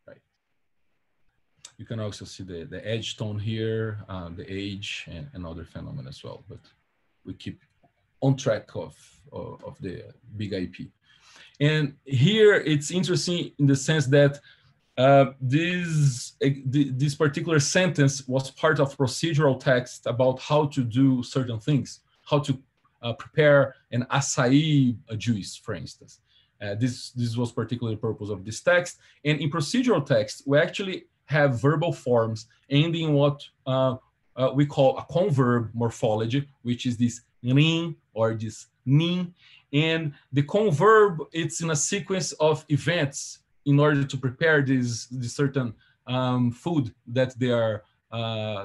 Right. You can also see the edge tone here, the age, and other phenomena as well. But we keep on track of the big IP. And here it's interesting in the sense that this particular sentence was part of procedural text about how to do certain things, how to prepare an acai juice, for instance. This was particularly the purpose of this text. And in procedural text, we actually have verbal forms ending in what we call a converb morphology, which is this rin or this nin. And the converb, it's in a sequence of events in order to prepare this certain food that they are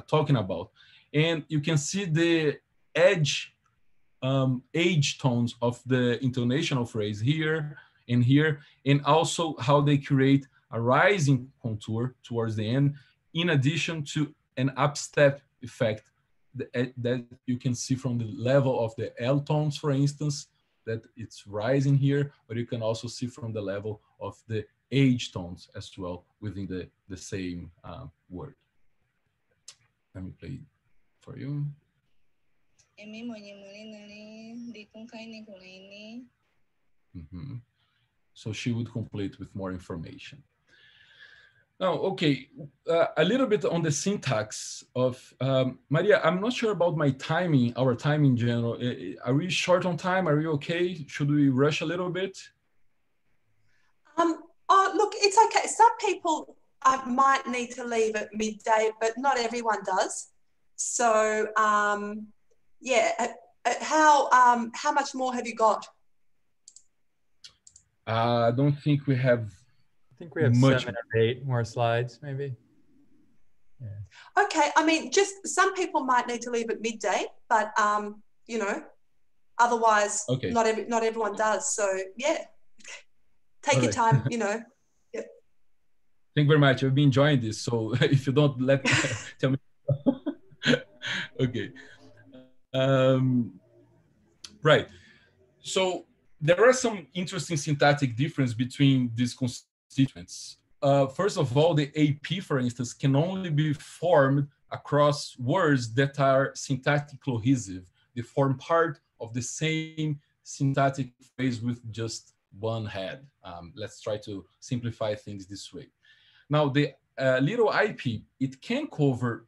talking about. And you can see the age tones of the intonational phrase here and here, and also how they create a rising contour towards the end, in addition to an upstep effect that you can see from the level of the L tones, for instance, that it's rising here, but you can also see from the level of the age tones as well within the same word. Let me play it for you. Mm-hmm. So she would complete with more information. Now, okay, a little bit on the syntax of, Maria, I'm not sure about my timing, our time in general. Are we short on time? Are you okay? Should we rush a little bit?
Oh, look, it's okay. Some people might need to leave at midday, but not everyone does. So, yeah, how much more have you got?
I don't think we have.
I think we have much. 7 or 8 more slides, maybe. Yeah.
Okay, I mean, just some people might need to leave at midday, but you know. Otherwise,
Okay.
not everyone does. So yeah, take
All
your
right.
time, you know. Yep.
Thank you very much. I've been enjoying this. So if you don't tell me. Okay. Right. So there are some interesting syntactic difference between these constituents. First of all, the AP, for instance, can only be formed across words that are syntactic cohesive. They form part of the same syntactic phrase with just one head. Let's try to simplify things this way. Now, the little IP, it can cover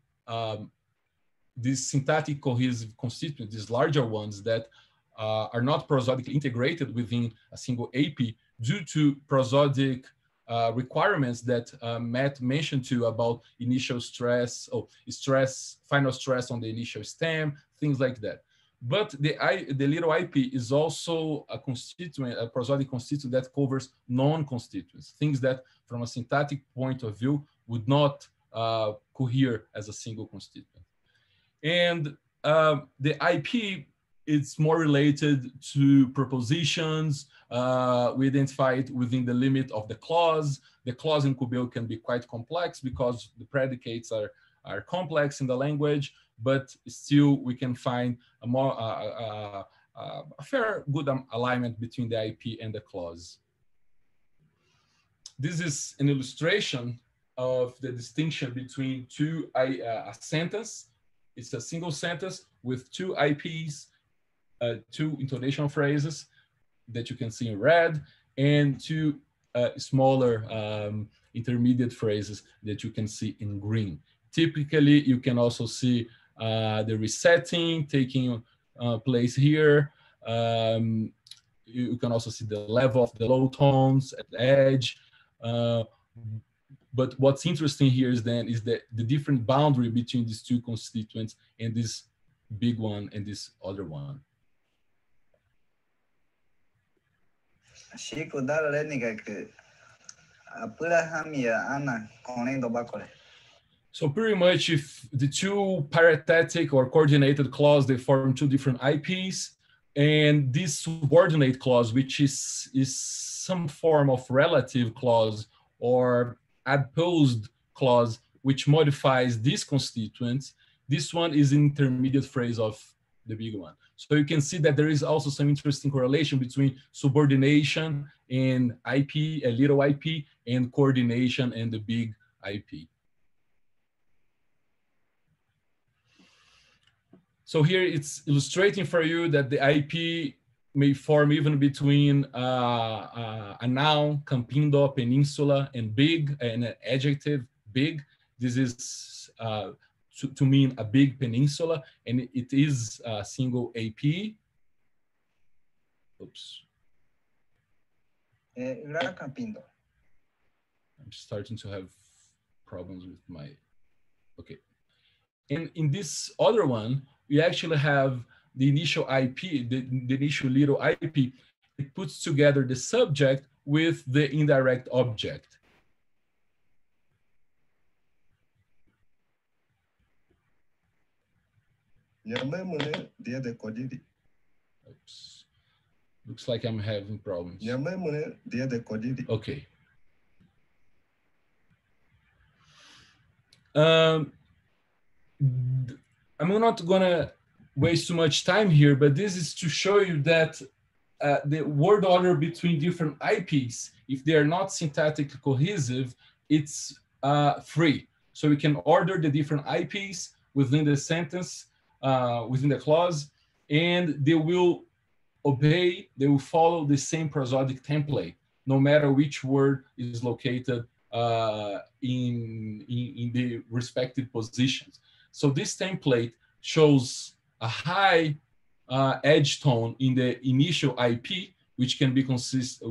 these syntactic cohesive constituents, these larger ones that are not prosodically integrated within a single AP due to prosodic requirements that Matt mentioned to about initial stress, final stress on the initial stem, things like that. But the little IP is also a constituent, a prosodic constituent that covers non-constituents, things that from a syntactic point of view would not cohere as a single constituent. And the IP, it's more related to prepositions. We identify it within the limit of the clause. The clause in Kubeo can be quite complex because the predicates are complex in the language, but still we can find a more a fair good alignment between the IP and the clause. This is an illustration of the distinction between a sentence. It's a single sentence with two IPs, two intonation phrases that you can see in red, and two smaller intermediate phrases that you can see in green. Typically, you can also see the resetting taking place here. You can also see the level of the low tones at the edge. But what's interesting here is the different boundary between these two constituents and this big one and this other one. So pretty much if the two parenthetic or coordinated clause, they form two different IPs, and this subordinate clause, which is some form of relative clause or adposed clause, which modifies these constituents, this one is an intermediate phrase of the big one. So you can see that there is also some interesting correlation between subordination and IP, a little IP, and coordination and the big IP. So here it's illustrating for you that the IP may form even between a noun, campindo, peninsula, and big, and an adjective, big. This is to mean a big peninsula, and it is a single AP. Oops. I'm starting to have problems with my, okay. And in this other one, we actually have the initial IP, the initial little IP. It puts together the subject with the indirect object. Oops. Looks like I'm having problems. Okay. I'm not gonna waste too much time here, but this is to show you that the word order between different IPs, if they are not syntactically cohesive, it's free. So we can order the different IPs within the sentence, within the clause, and they will obey, they will follow the same prosodic template, no matter which word is located in the respective positions. So this template shows a high edge tone in the initial IP, which can consist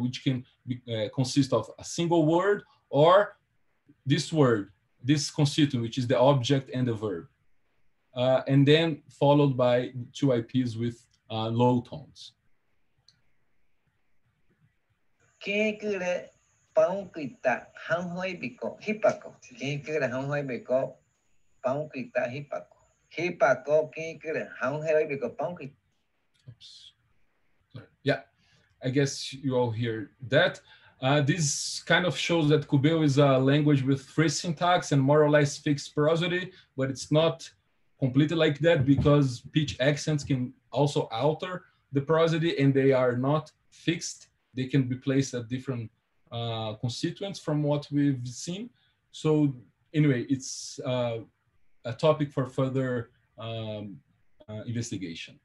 of a single word or this word, this constituent, which is the object and the verb, and then followed by two IPs with low tones. Oops. Sorry. Yeah, I guess you all hear that. This kind of shows that Kubeo is a language with phrase syntax and more or less fixed prosody, but it's not completely like that because pitch accents can also alter the prosody and they are not fixed. They can be placed at different constituents from what we've seen. So anyway, it's a topic for further investigation.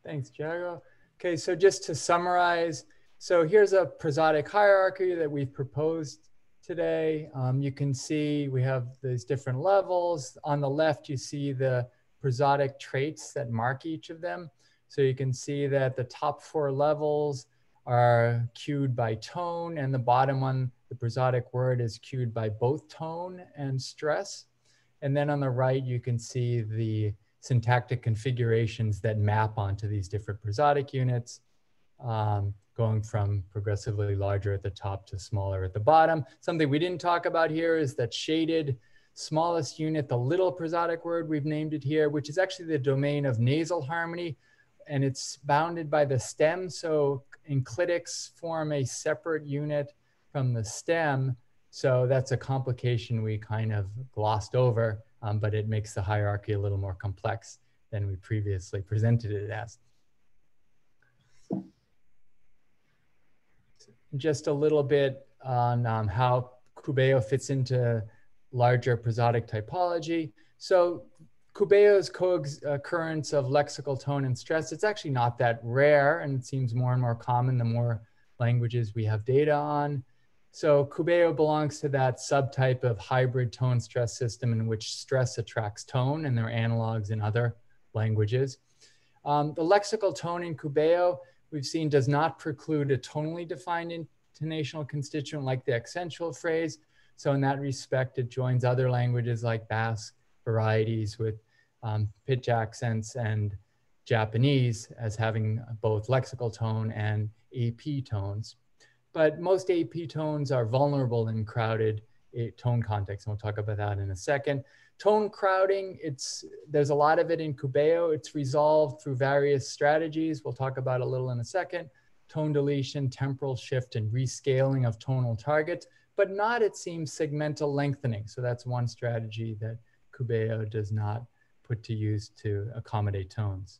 Thanks, Thiago. Okay, so just to summarize, so here's a prosodic hierarchy that we've proposed today. You can see we have these different levels. On the left, you see the prosodic traits that mark each of them. So you can see that the top 4 levels are cued by tone, and the bottom one, the prosodic word, is cued by both tone and stress. And then on the right, you can see the syntactic configurations that map onto these different prosodic units, going from progressively larger at the top to smaller at the bottom. Something we didn't talk about here is that shaded smallest unit, the little prosodic word, we've named it here, which is actually the domain of nasal harmony, and it's bounded by the stem. So enclitics form a separate unit from the stem. So that's a complication we kind of glossed over, but it makes the hierarchy a little more complex than we previously presented it as. Just a little bit on how Kubeo fits into larger prosodic typology. So Kubeo's co-occurrence of lexical tone and stress, it's actually not that rare, and it seems more and more common the more languages we have data on. So Kubeo belongs to that subtype of hybrid tone stress system in which stress attracts tone, and there are analogs in other languages. The lexical tone in Kubeo, we've seen, does not preclude a tonally defined intonational constituent like the Accenture Phrase. So in that respect, it joins other languages like Basque varieties with pitch accents and Japanese as having both lexical tone and AP tones. But most AP tones are vulnerable in crowded tone contexts, and we'll talk about that in a second. Tone crowding, there's a lot of it in Kubeo. It's resolved through various strategies. We'll talk about a little in a second. Tone deletion, temporal shift, and rescaling of tonal targets, but not, it seems, segmental lengthening. So that's one strategy that Kubeo does not put to use to accommodate tones.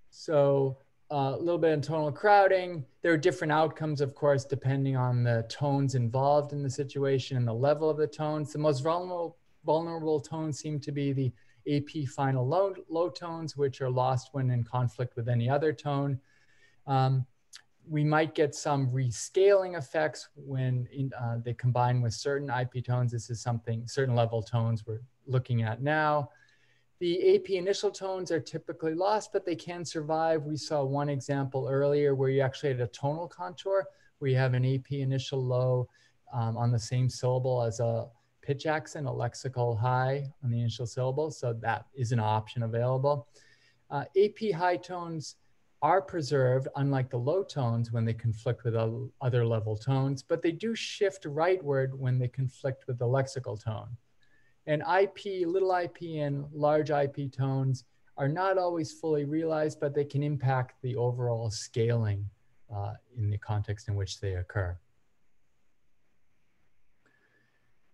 So a little bit in tonal crowding. There are different outcomes, of course, depending on the tones involved in the situation and the level of the tones. The most vulnerable tones seem to be the AP final low tones, which are lost when in conflict with any other tone. We might get some rescaling effects when they combine with certain IP tones. This is something, certain level tones we're looking at now. The AP initial tones are typically lost, but they can survive. We saw one example earlier where you actually had a tonal contour, where you have an AP initial low on the same syllable as a pitch accent, a lexical high on the initial syllable. So that is an option available. AP high tones are preserved, unlike the low tones when they conflict with other level tones, but they do shift rightward when they conflict with the lexical tone. And IP, little IP and large IP tones are not always fully realized, but they can impact the overall scaling in the context in which they occur.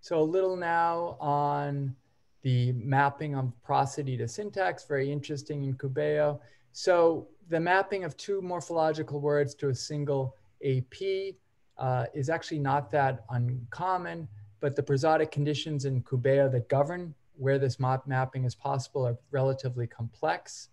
So a little now on the mapping of prosody to syntax, very interesting in Kubeo. So the mapping of 2 morphological words to a single AP is actually not that uncommon, but the prosodic conditions in Kubeo that govern where this mapping is possible are relatively complex.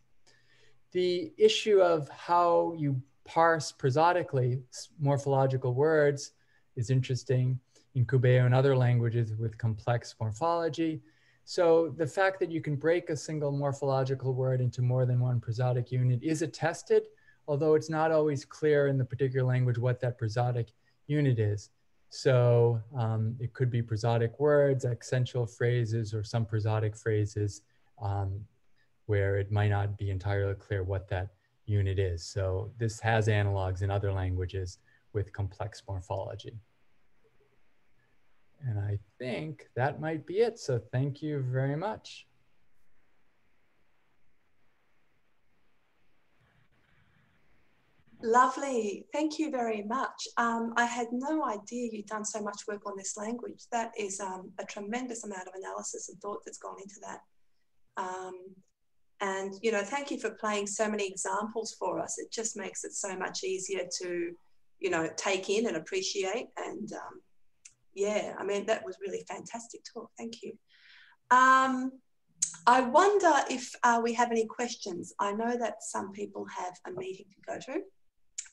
The issue of how you parse prosodically morphological words is interesting in Kubeo and other languages with complex morphology. So the fact that you can break a single morphological word into more than one prosodic unit is attested, although it's not always clear in the particular language what that prosodic unit is. So it could be prosodic words, Accenture phrases, or some prosodic phrases where it might not be entirely clear what that unit is. So this has analogs in other languages with complex morphology. And I think that might be it. So thank you very much.
Lovely. Thank you very much. I had no idea you'd done so much work on this language. That is a tremendous amount of analysis and thought that's gone into that. And, you know, thank you for playing so many examples for us. It just makes it so much easier to, you know, take in and appreciate. And yeah, I mean, that was really fantastic talk. Thank you. I wonder if we have any questions. I know that some people have a meeting to go to,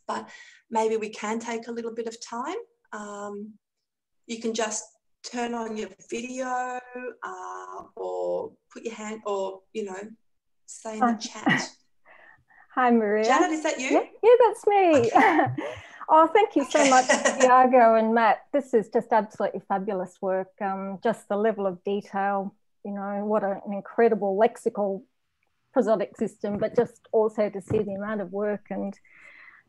but maybe we can take a little bit of time. You can just turn on your video or put your hand, or, you know, say in the chat.
Hi, Maria.
Janet, is that you?
Yeah, that's me. Okay. Oh, thank you so much, Thiago and Matt. This is just absolutely fabulous work. Just the level of detail, you know, what an incredible lexical prosodic system, but just also to see the amount of work and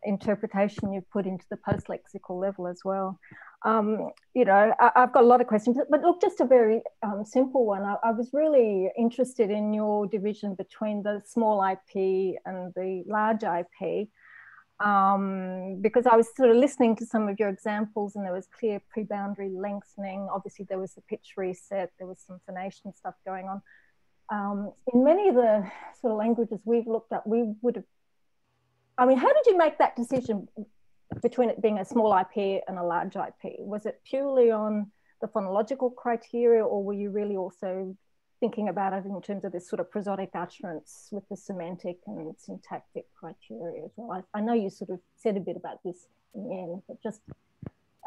interpretation you've put into the post-lexical level as well. You know, I've got a lot of questions, but look, just a very simple one. I was really interested in your division between the small IP and the large IP, because I was sort of listening to some of your examples and there was clear pre-boundary lengthening. Obviously, there was the pitch reset, there was some phonation stuff going on. In many of the sort of languages we've looked at, we would have, I mean, how did you make that decision between it being a small IP and a large IP? Was it purely on the phonological criteria, or were you really also thinking about it in terms of this sort of prosodic utterance with the semantic and syntactic criteria as well? I know you sort of said a bit about this in the end, but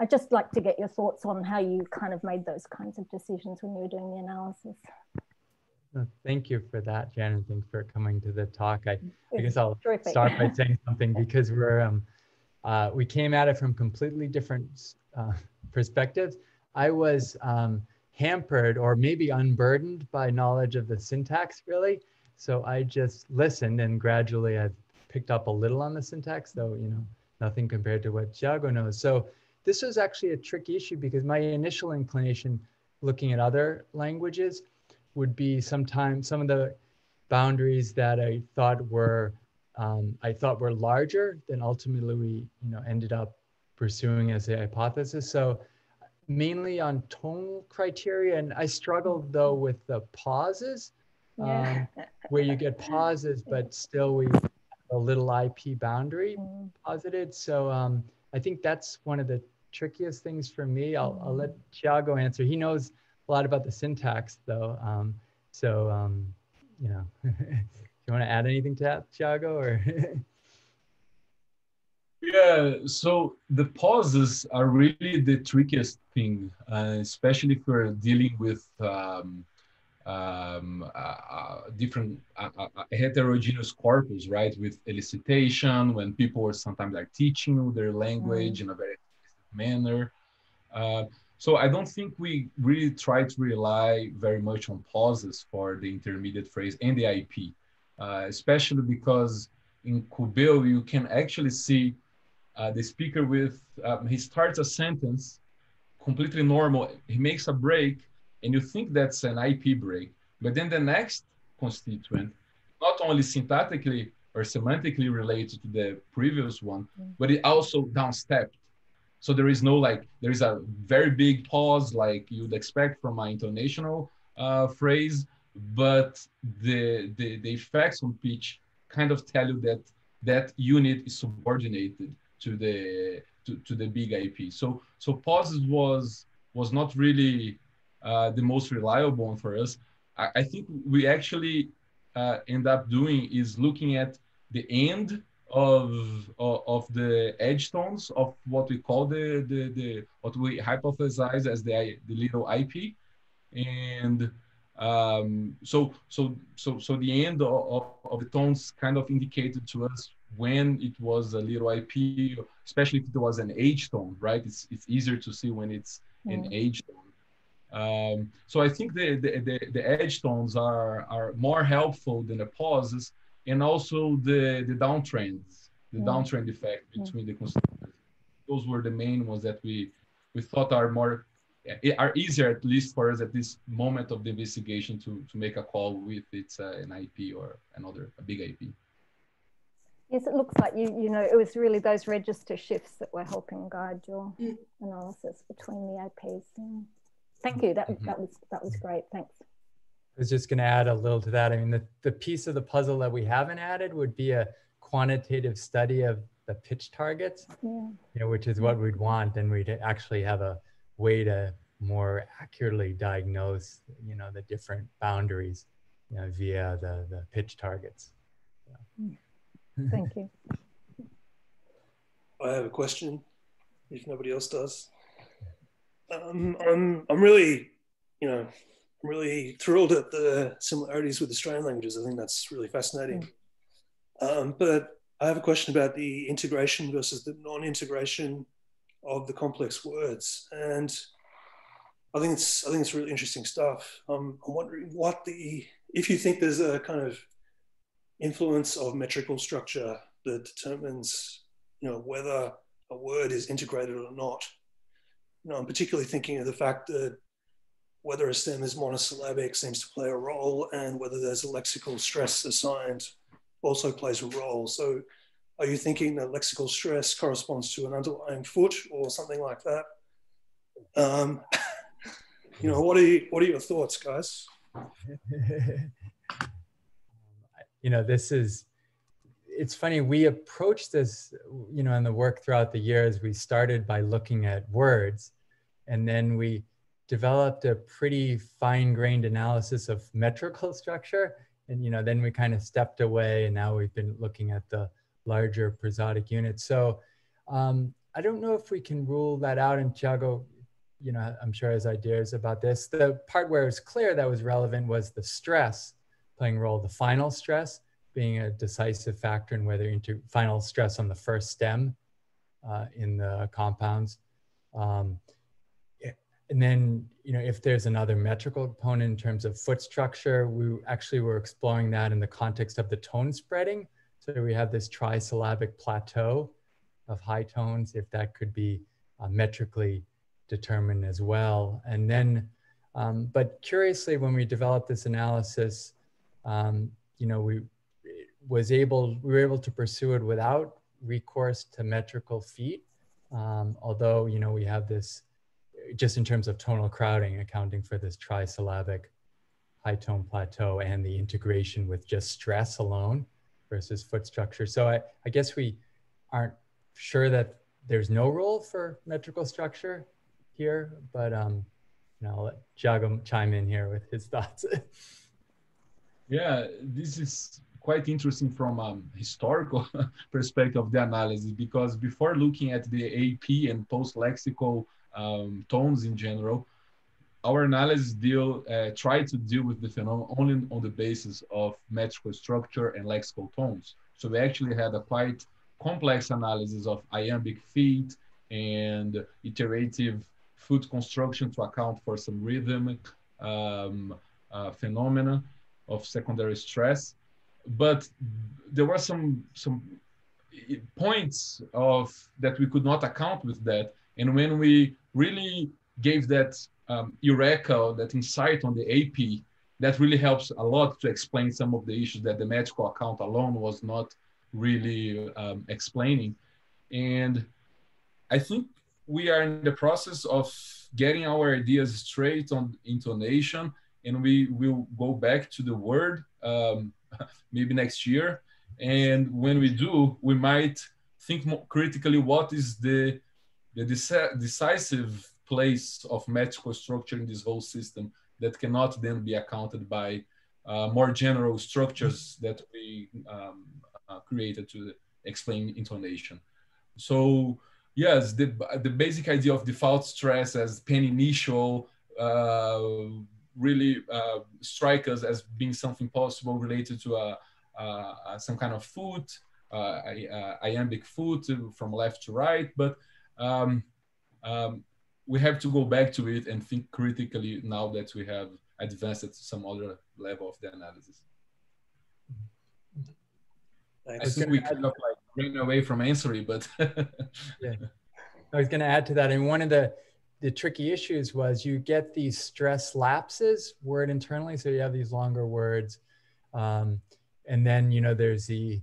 I'd just like to get your thoughts on how you kind of made those kinds of decisions when you were doing the analysis.
Thank you for that, Jan, and thanks for coming to the talk. I guess I'll start by saying something, because we came at it from completely different perspectives. I was hampered, or maybe unburdened, by knowledge of the syntax, really. So I just listened, and gradually I've picked up a little on the syntax, though, you know, nothing compared to what Thiago knows. So this was actually a tricky issue, because my initial inclination looking at other languages would be sometimes some of the boundaries that I thought were larger than ultimately we, you know, ended up pursuing as a hypothesis. So mainly on tonal criteria, and I struggled though with the pauses, where you get pauses, but still we have a little IP boundary posited. So I think that's one of the trickiest things for me. I'll let Thiago answer. He knows a lot about the syntax though. You know, you want to add anything to that, Thiago, or?
Yeah, so the pauses are really the trickiest thing, especially if we're dealing with different heterogeneous corpus, right? With elicitation, when people are sometimes like teaching their language in a very explicit manner. So I don't think we really try to rely very much on pauses for the intermediate phrase and the IP, especially because in Kubeo, you can actually see the speaker with, he starts a sentence completely normal, he makes a break, and you think that's an IP break, but then the next constituent, not only syntactically or semantically related to the previous one, but it also downstepped. So there is no there is a very big pause like you'd expect from my intonational phrase, but the effects on pitch kind of tell you that that unit is subordinated to the big IP. So pauses was not really the most reliable one for us. I think we actually end up doing is looking at the end of the edge tones of what we call the what we hypothesize as the little IP, and so the end of the tones kind of indicated to us when it was a little IP, especially if it was an H tone, right? It's easier to see when it's an H tone. So I think the edge tones are more helpful than the pauses, and also the downtrends, the downtrend effect between the constituents. Those were the main ones that we thought are easier, at least for us at this moment of the investigation, to make a call with it's an IP or a big IP.
Yes, it looks like you know, it was really those register shifts that were helping guide your analysis between the APs. Thank you. That was great. Thanks.
I was just going to add a little to that. I mean, the piece of the puzzle that we haven't added would be a quantitative study of the pitch targets, you know, which is what we'd want, and we'd actually have a way to more accurately diagnose, you know, the different boundaries, you know, via the pitch targets.
Thank you.
I have a question, if nobody else does. I'm really, you know, I'm really thrilled at the similarities with Australian languages. I think that's really fascinating. But I have a question about the integration versus the non-integration of the complex words, and I think it's really interesting stuff. I'm wondering if you think there's a kind of influence of metrical structure that determines, you know, whether a word is integrated or not. You know, I'm particularly thinking of the fact that whether a stem is monosyllabic seems to play a role, and whether there's a lexical stress assigned also plays a role. So are you thinking that lexical stress corresponds to an underlying foot or something like that? You know, what are your thoughts, guys?
You know, it's funny, we approached this, you know, in the work throughout the years. We started by looking at words, and then we developed a pretty fine-grained analysis of metrical structure. And, you know, then we kind of stepped away, and now we've been looking at the larger prosodic units. So I don't know if we can rule that out. And Thiago, you know, I'm sure has ideas about this. The part where it was clear that was relevant was the stress playing a role, the final stress being a decisive factor in whether final stress on the first stem in the compounds. And then, you know, if there's another metrical component in terms of foot structure, we actually were exploring that in the context of the tone spreading. So we have this trisyllabic plateau of high tones, if that could be metrically determined as well. And then, but curiously, when we developed this analysis, you know, we were able to pursue it without recourse to metrical feet. Although, you know, we have this, just in terms of tonal crowding, accounting for this trisyllabic high tone plateau and the integration with just stress alone versus foot structure. So I guess we aren't sure that there's no role for metrical structure here, but you know, I'll let Thiago chime in here with his thoughts.
Yeah, this is quite interesting from a historical perspective of the analysis, because before looking at the AP and post-lexical tones in general, our analysis tried to deal with the phenomenon only on the basis of metrical structure and lexical tones. So we actually had a quite complex analysis of iambic feet and iterative foot construction to account for some rhythmic phenomena of secondary stress. But there were some points that we could not account with that. And when we really gave that eureka, that insight on the AP, that really helps a lot to explain some of the issues that the metrical account alone was not really explaining. And I think we are in the process of getting our ideas straight on intonation, and we will go back to the word maybe next year. And when we do, we might think more critically what is the decisive place of metrical structure in this whole system that cannot then be accounted by more general structures that we created to explain intonation. So yes, the basic idea of default stress as pen initial really strike us as being something possible related to some kind of foot, iambic foot from left to right, but we have to go back to it and think critically now that we have advanced to some other level of the analysis. I think we kind of like ran away from answering, but
yeah. I was going to add to that. And one of the tricky issues was you get these stress lapses word internally. So you have these longer words. And then, you know, there's the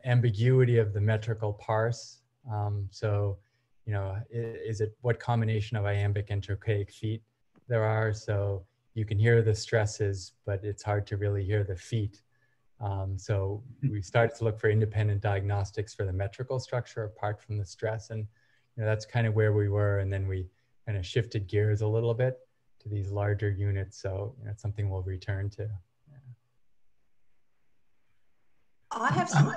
ambiguity of the metrical parse. So, you know, is it what combination of iambic and trochaic feet there are? So you can hear the stresses, but it's hard to really hear the feet. So we started to look for independent diagnostics for the metrical structure apart from the stress. And you know, that's kind of where we were. And then we kind of shifted gears a little bit to these larger units. So you know, it's something we'll return to.
I have some